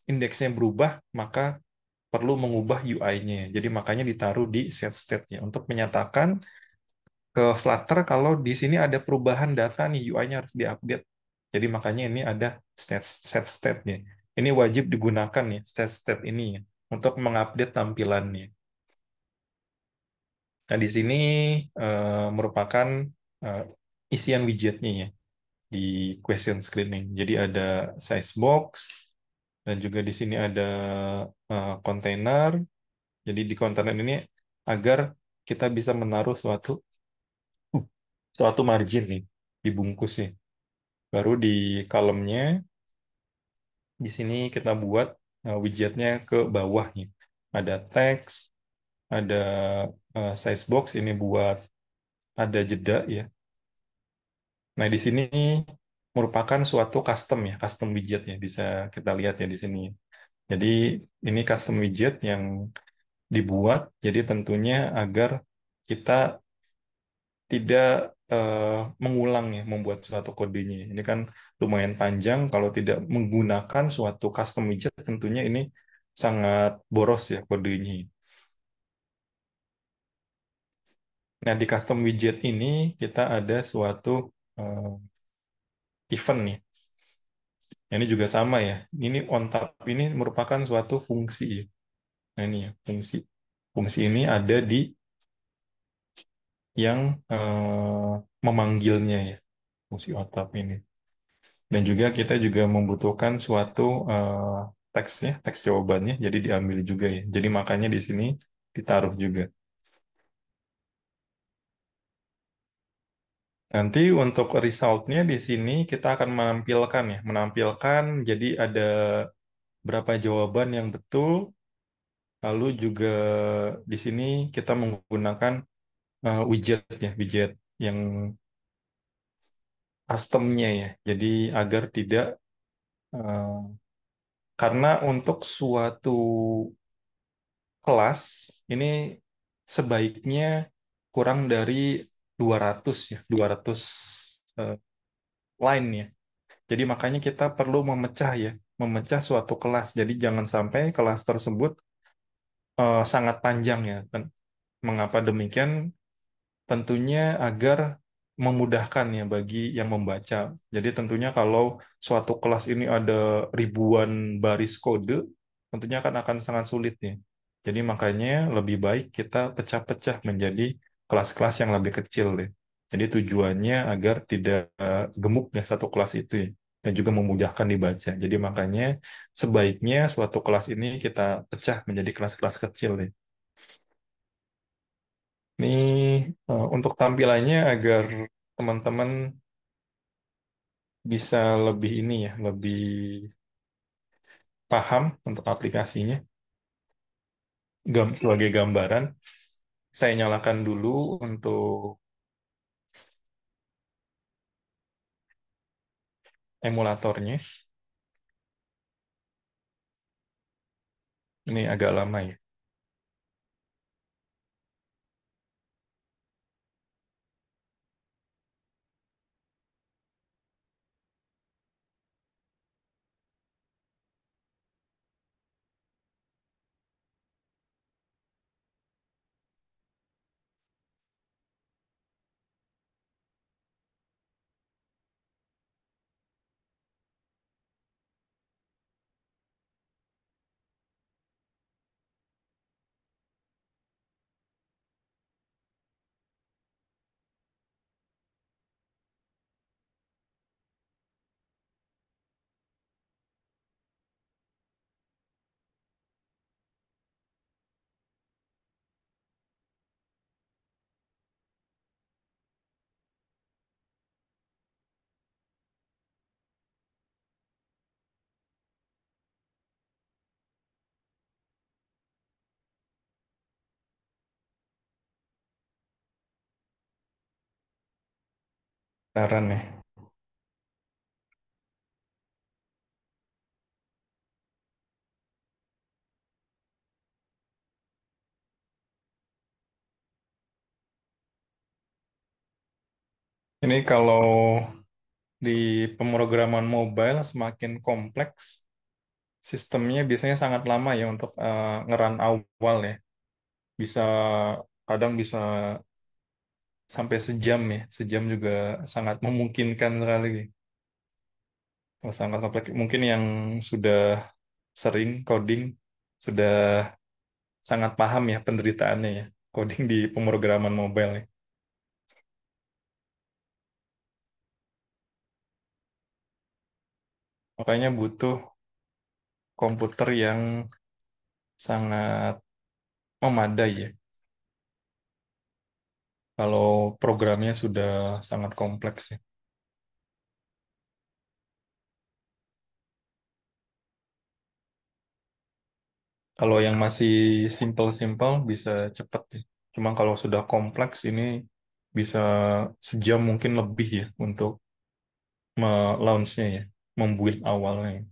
indeksnya berubah, maka perlu mengubah UI-nya. Jadi makanya ditaruh di set state-nya untuk menyatakan ke Flutter kalau di sini ada perubahan data nih UI-nya harus diupdate. Jadi makanya ini ada set state-nya. Ini wajib digunakan ya set state ini ya untuk mengupdate tampilannya. Nah, di sini merupakan eh, isian widgetnya ya di question screening. Jadi ada size box dan juga di sini ada container. Jadi di kontainer ini agar kita bisa menaruh uh, suatu margin nih di bungkusnya. Baru di kolomnya di sini kita buat widgetnya ke bawahnya. Ada text, ada size box ini buat ada jeda ya. Nah, di sini merupakan suatu custom ya, custom widget ya bisa kita lihat ya di sini. Jadi ini custom widget yang dibuat jadi tentunya agar kita tidak mengulang ya membuat suatu kodenya. Ini kan lumayan panjang kalau tidak menggunakan suatu custom widget tentunya ini sangat boros ya kodenya. Nah, di custom widget ini kita ada suatu event nih. Ini juga sama ya. Ini on tab ini merupakan suatu fungsi. Nah, ini ya, fungsi. Fungsi ini ada di yang memanggilnya ya, fungsi on tab ini. Dan juga kita juga membutuhkan suatu teksnya, teks jawabannya, jadi diambil juga ya. Jadi makanya di sini ditaruh juga. Nanti untuk resultnya di sini kita akan menampilkan ya, menampilkan jadi ada berapa jawaban yang betul, lalu juga di sini kita menggunakan widget ya, widget yang customnya ya, jadi agar tidak eh, karena untuk suatu kelas ini sebaiknya kurang dari 200 ya, 200 eh, line ya. Jadi makanya kita perlu memecah ya, memecah suatu kelas. Jadi jangan sampai kelas tersebut sangat panjang ya. Dan mengapa demikian? Tentunya agar memudahkan ya bagi yang membaca. Jadi tentunya kalau suatu kelas ini ada ribuan baris kode, tentunya akan sangat sulit ya. Jadi makanya lebih baik kita pecah-pecah menjadi kelas-kelas yang lebih kecil ya. Jadi tujuannya agar tidak gemuk ya satu kelas itu ya. Dan juga memudahkan dibaca. Jadi makanya sebaiknya suatu kelas ini kita pecah menjadi kelas-kelas kecil ya. Ini untuk tampilannya agar teman-teman bisa lebih ini ya, lebih paham untuk aplikasinya. Sebagai gambaran, saya nyalakan dulu untuk emulatornya. Ini agak lama ya. Saran ya. Ini kalau di pemrograman mobile semakin kompleks, sistemnya biasanya sangat lama ya untuk ngeran awal ya. Bisa kadang bisa sampai sejam ya. Sejam juga sangat memungkinkan sekali. Oh, sangat kompleks. Mungkin yang sudah sering coding sudah sangat paham ya penderitaannya ya. Coding di pemrograman mobile ya. Makanya butuh komputer yang sangat memadai ya. Kalau programnya sudah sangat kompleks ya. Kalau yang masih simple-simple bisa cepat ya. Cuma kalau sudah kompleks ini bisa sejam mungkin lebih ya untuk launch-nya ya, membuild awalnya.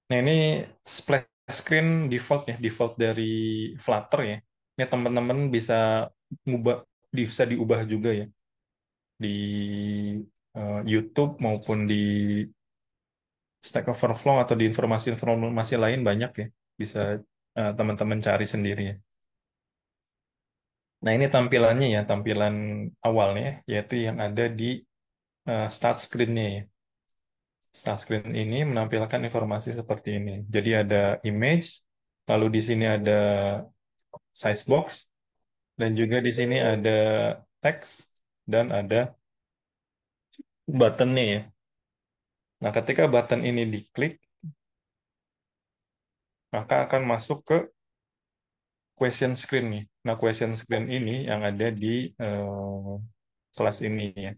Nah ini splash screen default ya, default dari Flutter ya. Ya teman-teman bisa bisa diubah juga ya di YouTube maupun di Stack Overflow atau di informasi-informasi lain banyak ya. Bisa teman-teman cari sendiri ya. Nah, ini tampilannya ya, tampilan awalnya, yaitu yang ada di start screen-nya ya. Start screen ini menampilkan informasi seperti ini. Jadi ada image, lalu di sini ada size box, dan juga di sini ada teks, dan ada button-nya ya. Nah, ketika button ini diklik, maka akan masuk ke question screen nih. Nah, question screen ini yang ada di kelas ini ya.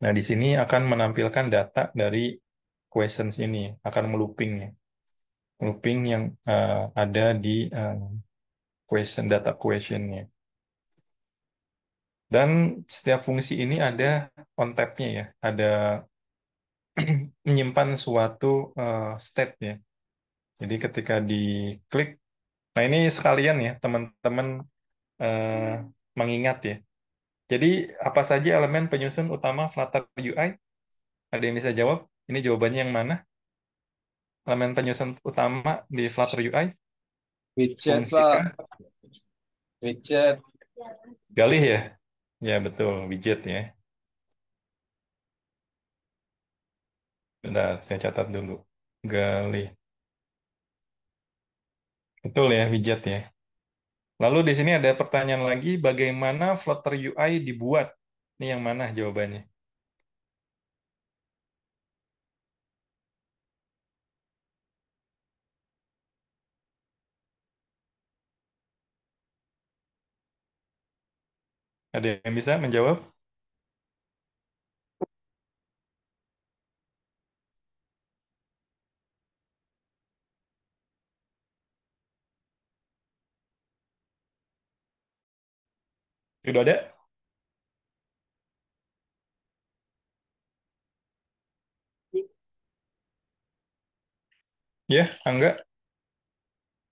Nah, di sini akan menampilkan data dari questions ini, akan melooping ya. Looping yang ada di data questionnya. Dan setiap fungsi ini ada on tab-nya ya, ada menyimpan suatu state ya. Jadi ketika diklik, nah ini sekalian ya teman-teman eh, mengingat ya. Jadi apa saja elemen penyusun utama Flutter UI? Ada yang bisa jawab? Ini jawabannya yang mana? Elemen penyusun utama di Flutter UI? Widget, Fungsi Pak. kah? Widget. Galih ya? Ya betul, widget ya. Bentar, saya catat dulu. Galih. Betul ya, widget ya. Lalu di sini ada pertanyaan lagi, bagaimana Flutter UI dibuat? Ini yang mana jawabannya? Ada yang bisa menjawab? Sudah ada? Ya, Angga?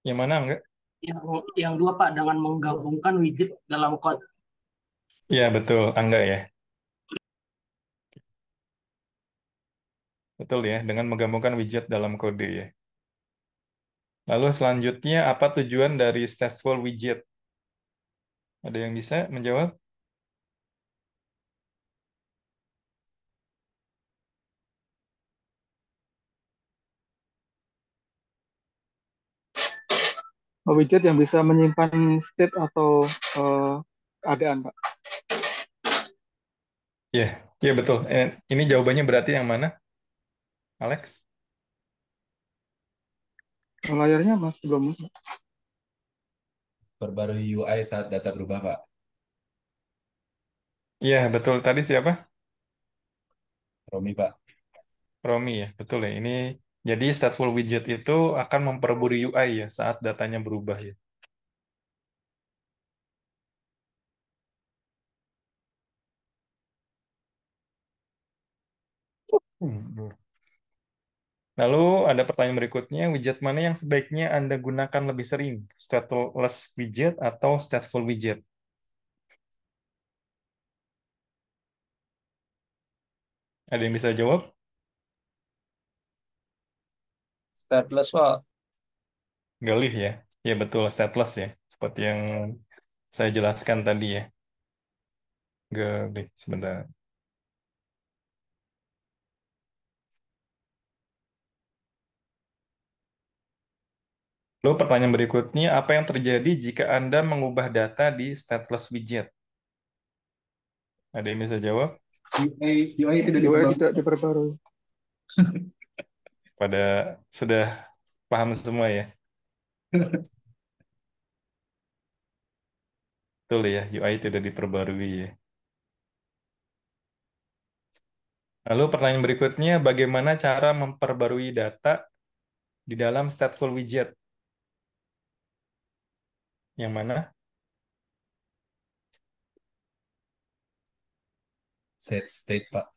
Yang mana Angga? Yang yang dua Pak dengan menggabungkan widget dalam code. Ya, betul, Angga ya. Betul ya, dengan menggabungkan widget dalam kode ya. Lalu selanjutnya, apa tujuan dari stateful widget? Ada yang bisa menjawab? Widget yang bisa menyimpan state atau keadaan, Pak. Ya, ya betul. Ini jawabannya berarti yang mana, Alex? Layarnya masih belum. Perbarui UI saat data berubah, Pak. Iya, betul. Tadi siapa? Romi, Pak. Romi ya, betul ya. Ini jadi stateful widget itu akan memperburui UI ya saat datanya berubah ya. Lalu ada pertanyaan berikutnya, widget mana yang sebaiknya Anda gunakan lebih sering? Stateless widget atau stateful widget? Ada yang bisa jawab? Stateless, Pak. Galih ya. Ya betul, stateless ya. Seperti yang saya jelaskan tadi ya. Galih, sebentar. Lalu pertanyaan berikutnya, apa yang terjadi jika Anda mengubah data di stateless widget? Ada yang bisa jawab? UI tidak UI diperbarui. tidak diperbarui. Pada sudah paham semua ya? Betul ya, UI tidak diperbarui ya. Lalu pertanyaan berikutnya, bagaimana cara memperbarui data di dalam stateful widget? Yang mana? Set state, Pak.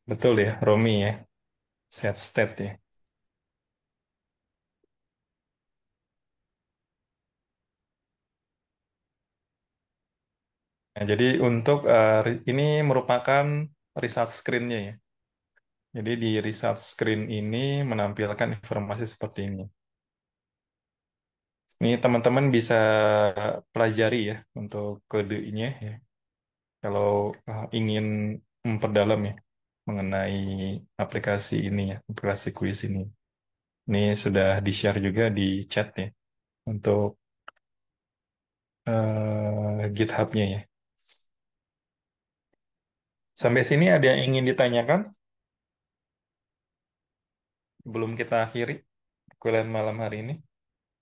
Betul ya, Romi ya. Set state ya. Nah, jadi untuk ini merupakan result screen-nya ya. Jadi di result screen ini menampilkan informasi seperti ini. Ini teman-teman bisa pelajari ya untuk kodenya ya. Kalau ingin memperdalam ya mengenai aplikasi ini ya, aplikasi kuis ini. Ini sudah di-share juga di chat ya untuk GitHub-nya ya. Sampai sini ada yang ingin ditanyakan? Belum kita akhiri kuliah malam hari ini.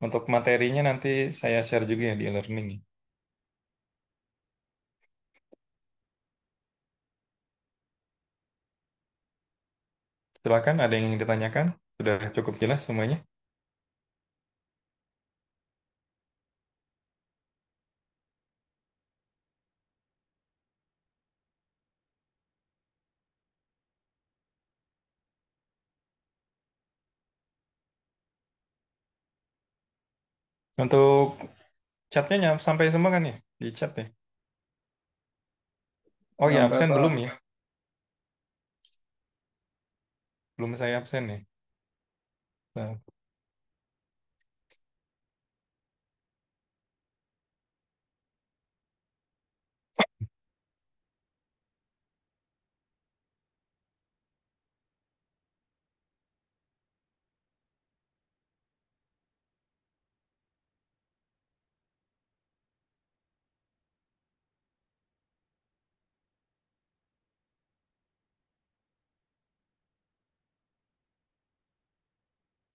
Untuk materinya nanti saya share juga ya di e-learning. Silakan, ada yang ingin ditanyakan? Sudah cukup jelas semuanya? Untuk chatnya sampai semua kan ya? Di chat ya? Oh ya, Sampai absen Pak. belum ya? Belum saya absen nih. Nah,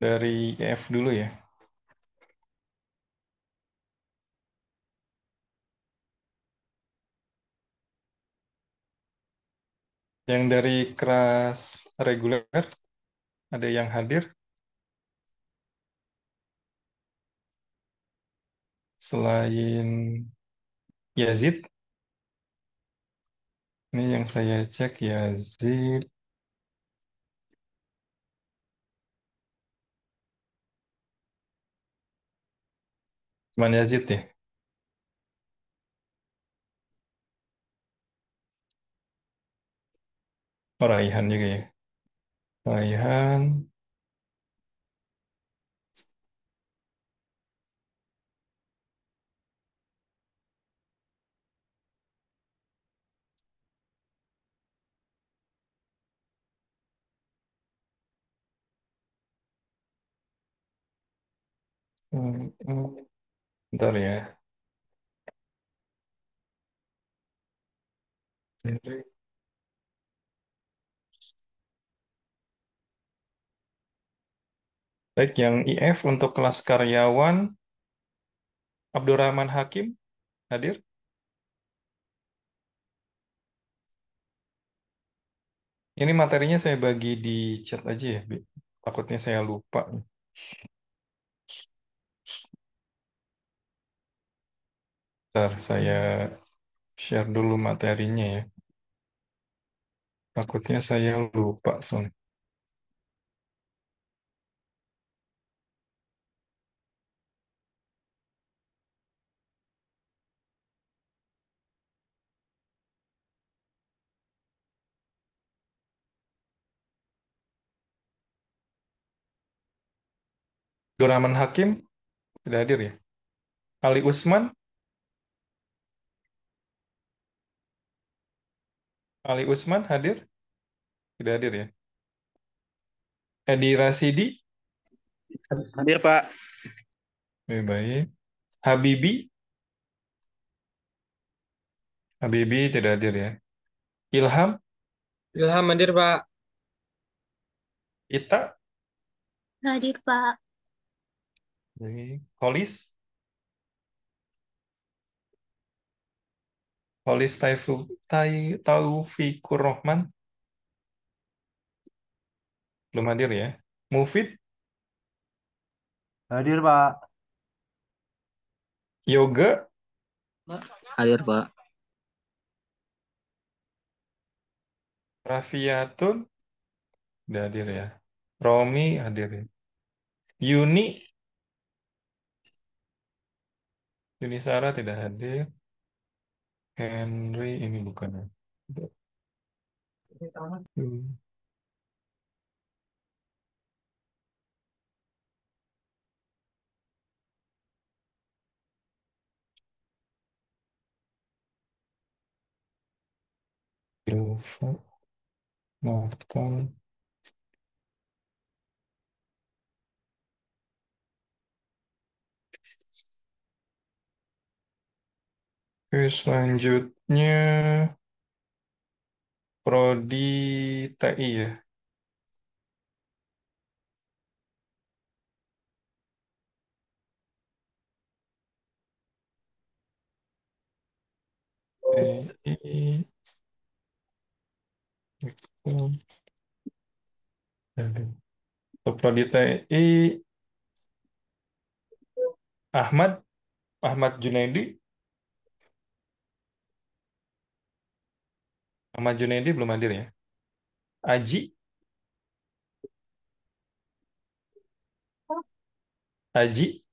dari EF dulu ya. Yang dari kelas reguler, ada yang hadir? Selain Yazid, ini yang saya cek Yazid, cuman Yazid ya. Oh, Raihan juga ya. Raihan, bentar ya. Baik, yang IF untuk kelas karyawan, Abdurrahman Hakim hadir? Ini materinya saya bagi di chat aja ya, Bi. Takutnya saya lupa. Bentar, saya share dulu materinya ya. Takutnya saya lupa soalnya. Abdurrahman Hakim tidak hadir ya. Ali Usman, Ali Usman hadir? Tidak hadir ya. Edi Rasidi, Hadir, Pak. baik. Habibi, Habibi tidak hadir ya. Ilham, Ilham hadir Pak. Ita, Hadir, Pak. baik. Holis Taufikur Rahman, belum hadir ya. Mufid, Hadir, Pak. Yoga, Hadir, Pak. Rafiatun, tidak hadir ya. Romi hadir ya. Yuni, Yuni Sara tidak hadir. Henry ini bukan ya. Hmm. Silva, Nathan. Oke, selanjutnya Prodi TI ya. TI. Itu. Untuk Prodi TI, Ahmad Junaidi. Ahmad Junaidi belum hadir ya. Aji, Aji,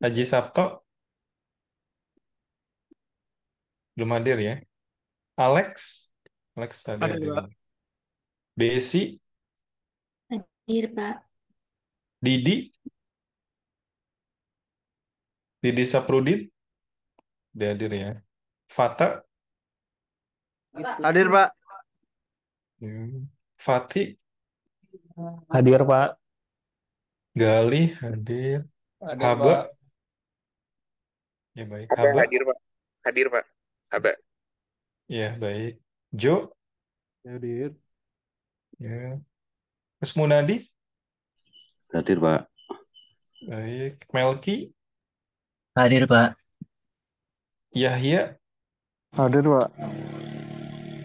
Aji Sabto belum hadir ya. Alex, Alex tadi Hadir, hadir. Pak. Desi, Hadir, Pak. Didi, Didi Saprudin, dia hadir ya. Fata, Hadir, Pak. Fatih, Hadir, Pak. Galih hadir. Hadir, Haba, Pak. ya baik. Aba Haba, hadir, Pak. Hadir, Pak. Aba. ya baik. Jo, Hadir. ya. Terus Munadi, Hadir, Pak. baik. Melki, Hadir, Pak. Yahya, Hadir, Pak.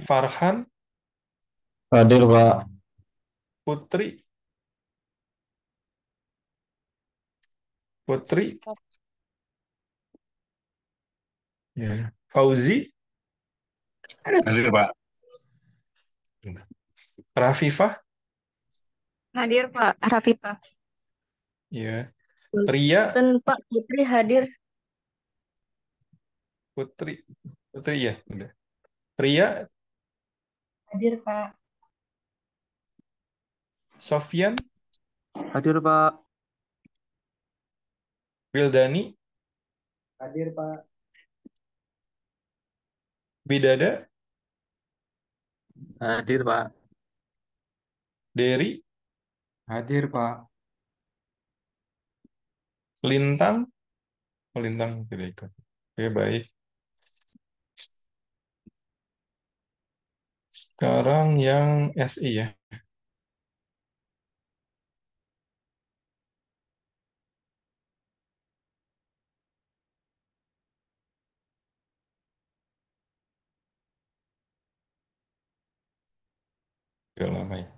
Farhan, Hadir, Pak. Putri, Putri, ya. Fauzi, Hadir, Pak. Rafifah, Hadir, Pak. Rafifah. ya. Ria, Dan Pak Putri hadir. Putri, Putri ya, udah. Ria, Hadir, Pak. Sofyan, Hadir, Pak. Wildani, Hadir, Pak. Bidada, Hadir, Pak. Derry, Hadir, Pak. Lintang, oh, Lintang tidak ikut. Oke, baik. Sekarang yang SI ya. Agak lama ya.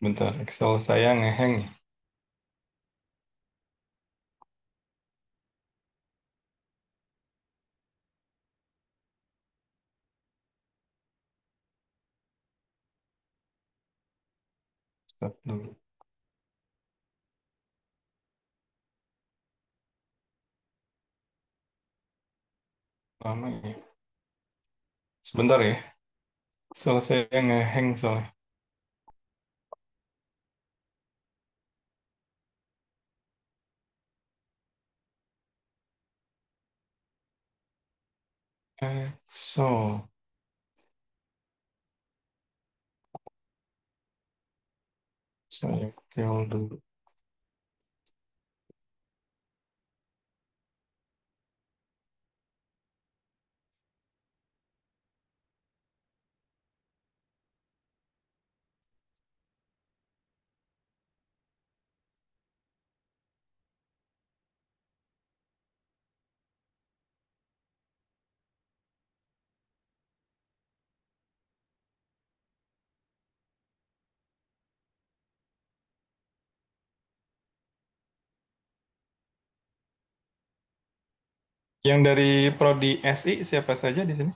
Sebentar, Excel saya ngeheng. Stop dulu. Lama ya. Sebentar ya. Excel saya ngeheng soalnya. Excel. Saya kill dulu. Yang dari prodi SI siapa saja di sini?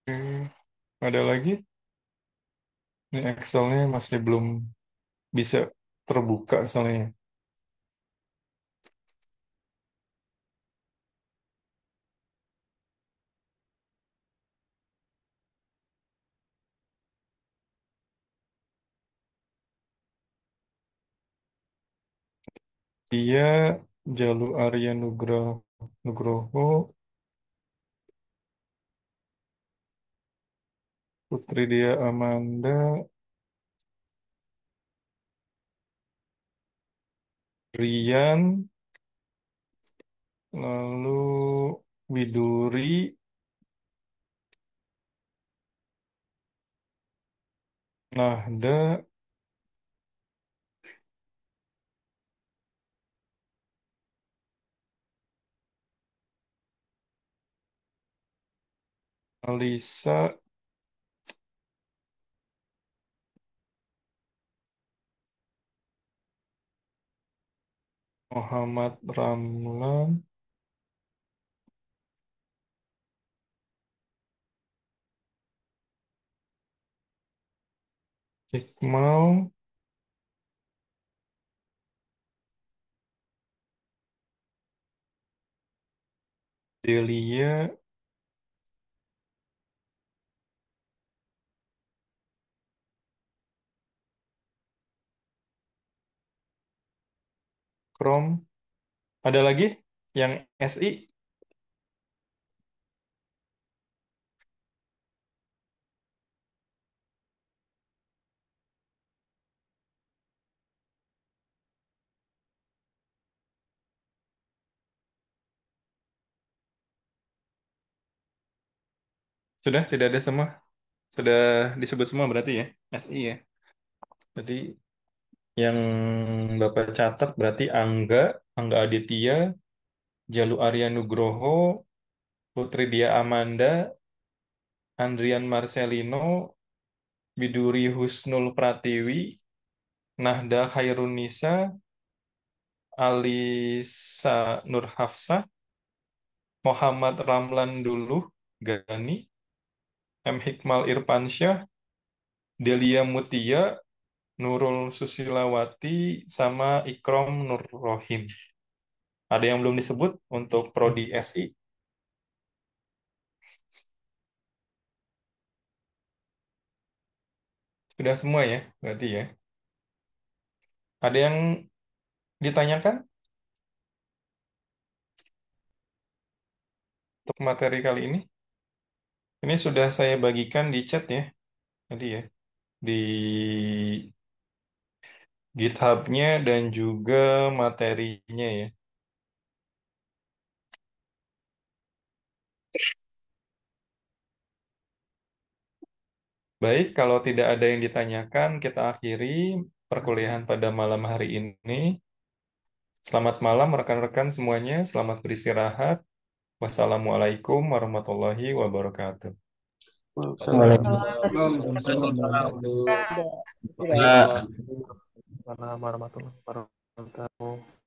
Oke. Ada lagi? Ini Excel-nya masih belum bisa terbuka soalnya. Dia Jalu Arya Nugroho, Putri Dia Amanda, Rian, lalu Widuri, Nahda, Alisa, Muhammad Ramlan, Iqmal, Delia, Krom. Ada lagi yang SI? Sudah tidak ada semua? Sudah disebut semua berarti ya? SI ya? Jadi yang Bapak catat berarti Angga Aditya, Jalu Arya Nugroho, Putri Dia Amanda, Andrian Marcelino, Biduri Husnul Pratiwi, Nahda Khairunisa, Alisa Nurhafsah, Muhammad Ramlan Duluh Gani, M. Hikmal Irfansyah, Delia Mutia, Nurul Susilawati, sama Ikrom Nur Rohim. Ada yang belum disebut untuk prodi SI? Sudah semua ya, berarti ya. Ada yang ditanyakan untuk materi kali ini? Ini sudah saya bagikan di chat ya, tadi ya, di GitHub-nya dan juga materinya ya. Baik, kalau tidak ada yang ditanyakan, kita akhiri perkuliahan pada malam hari ini. Selamat malam rekan-rekan semuanya, selamat beristirahat. Wassalamualaikum warahmatullahi wabarakatuh. Waalaikumsalam warahmatullahi wabarakatuh. Tidak. Waalaikumsalam warahmatullahi wabarakatuh.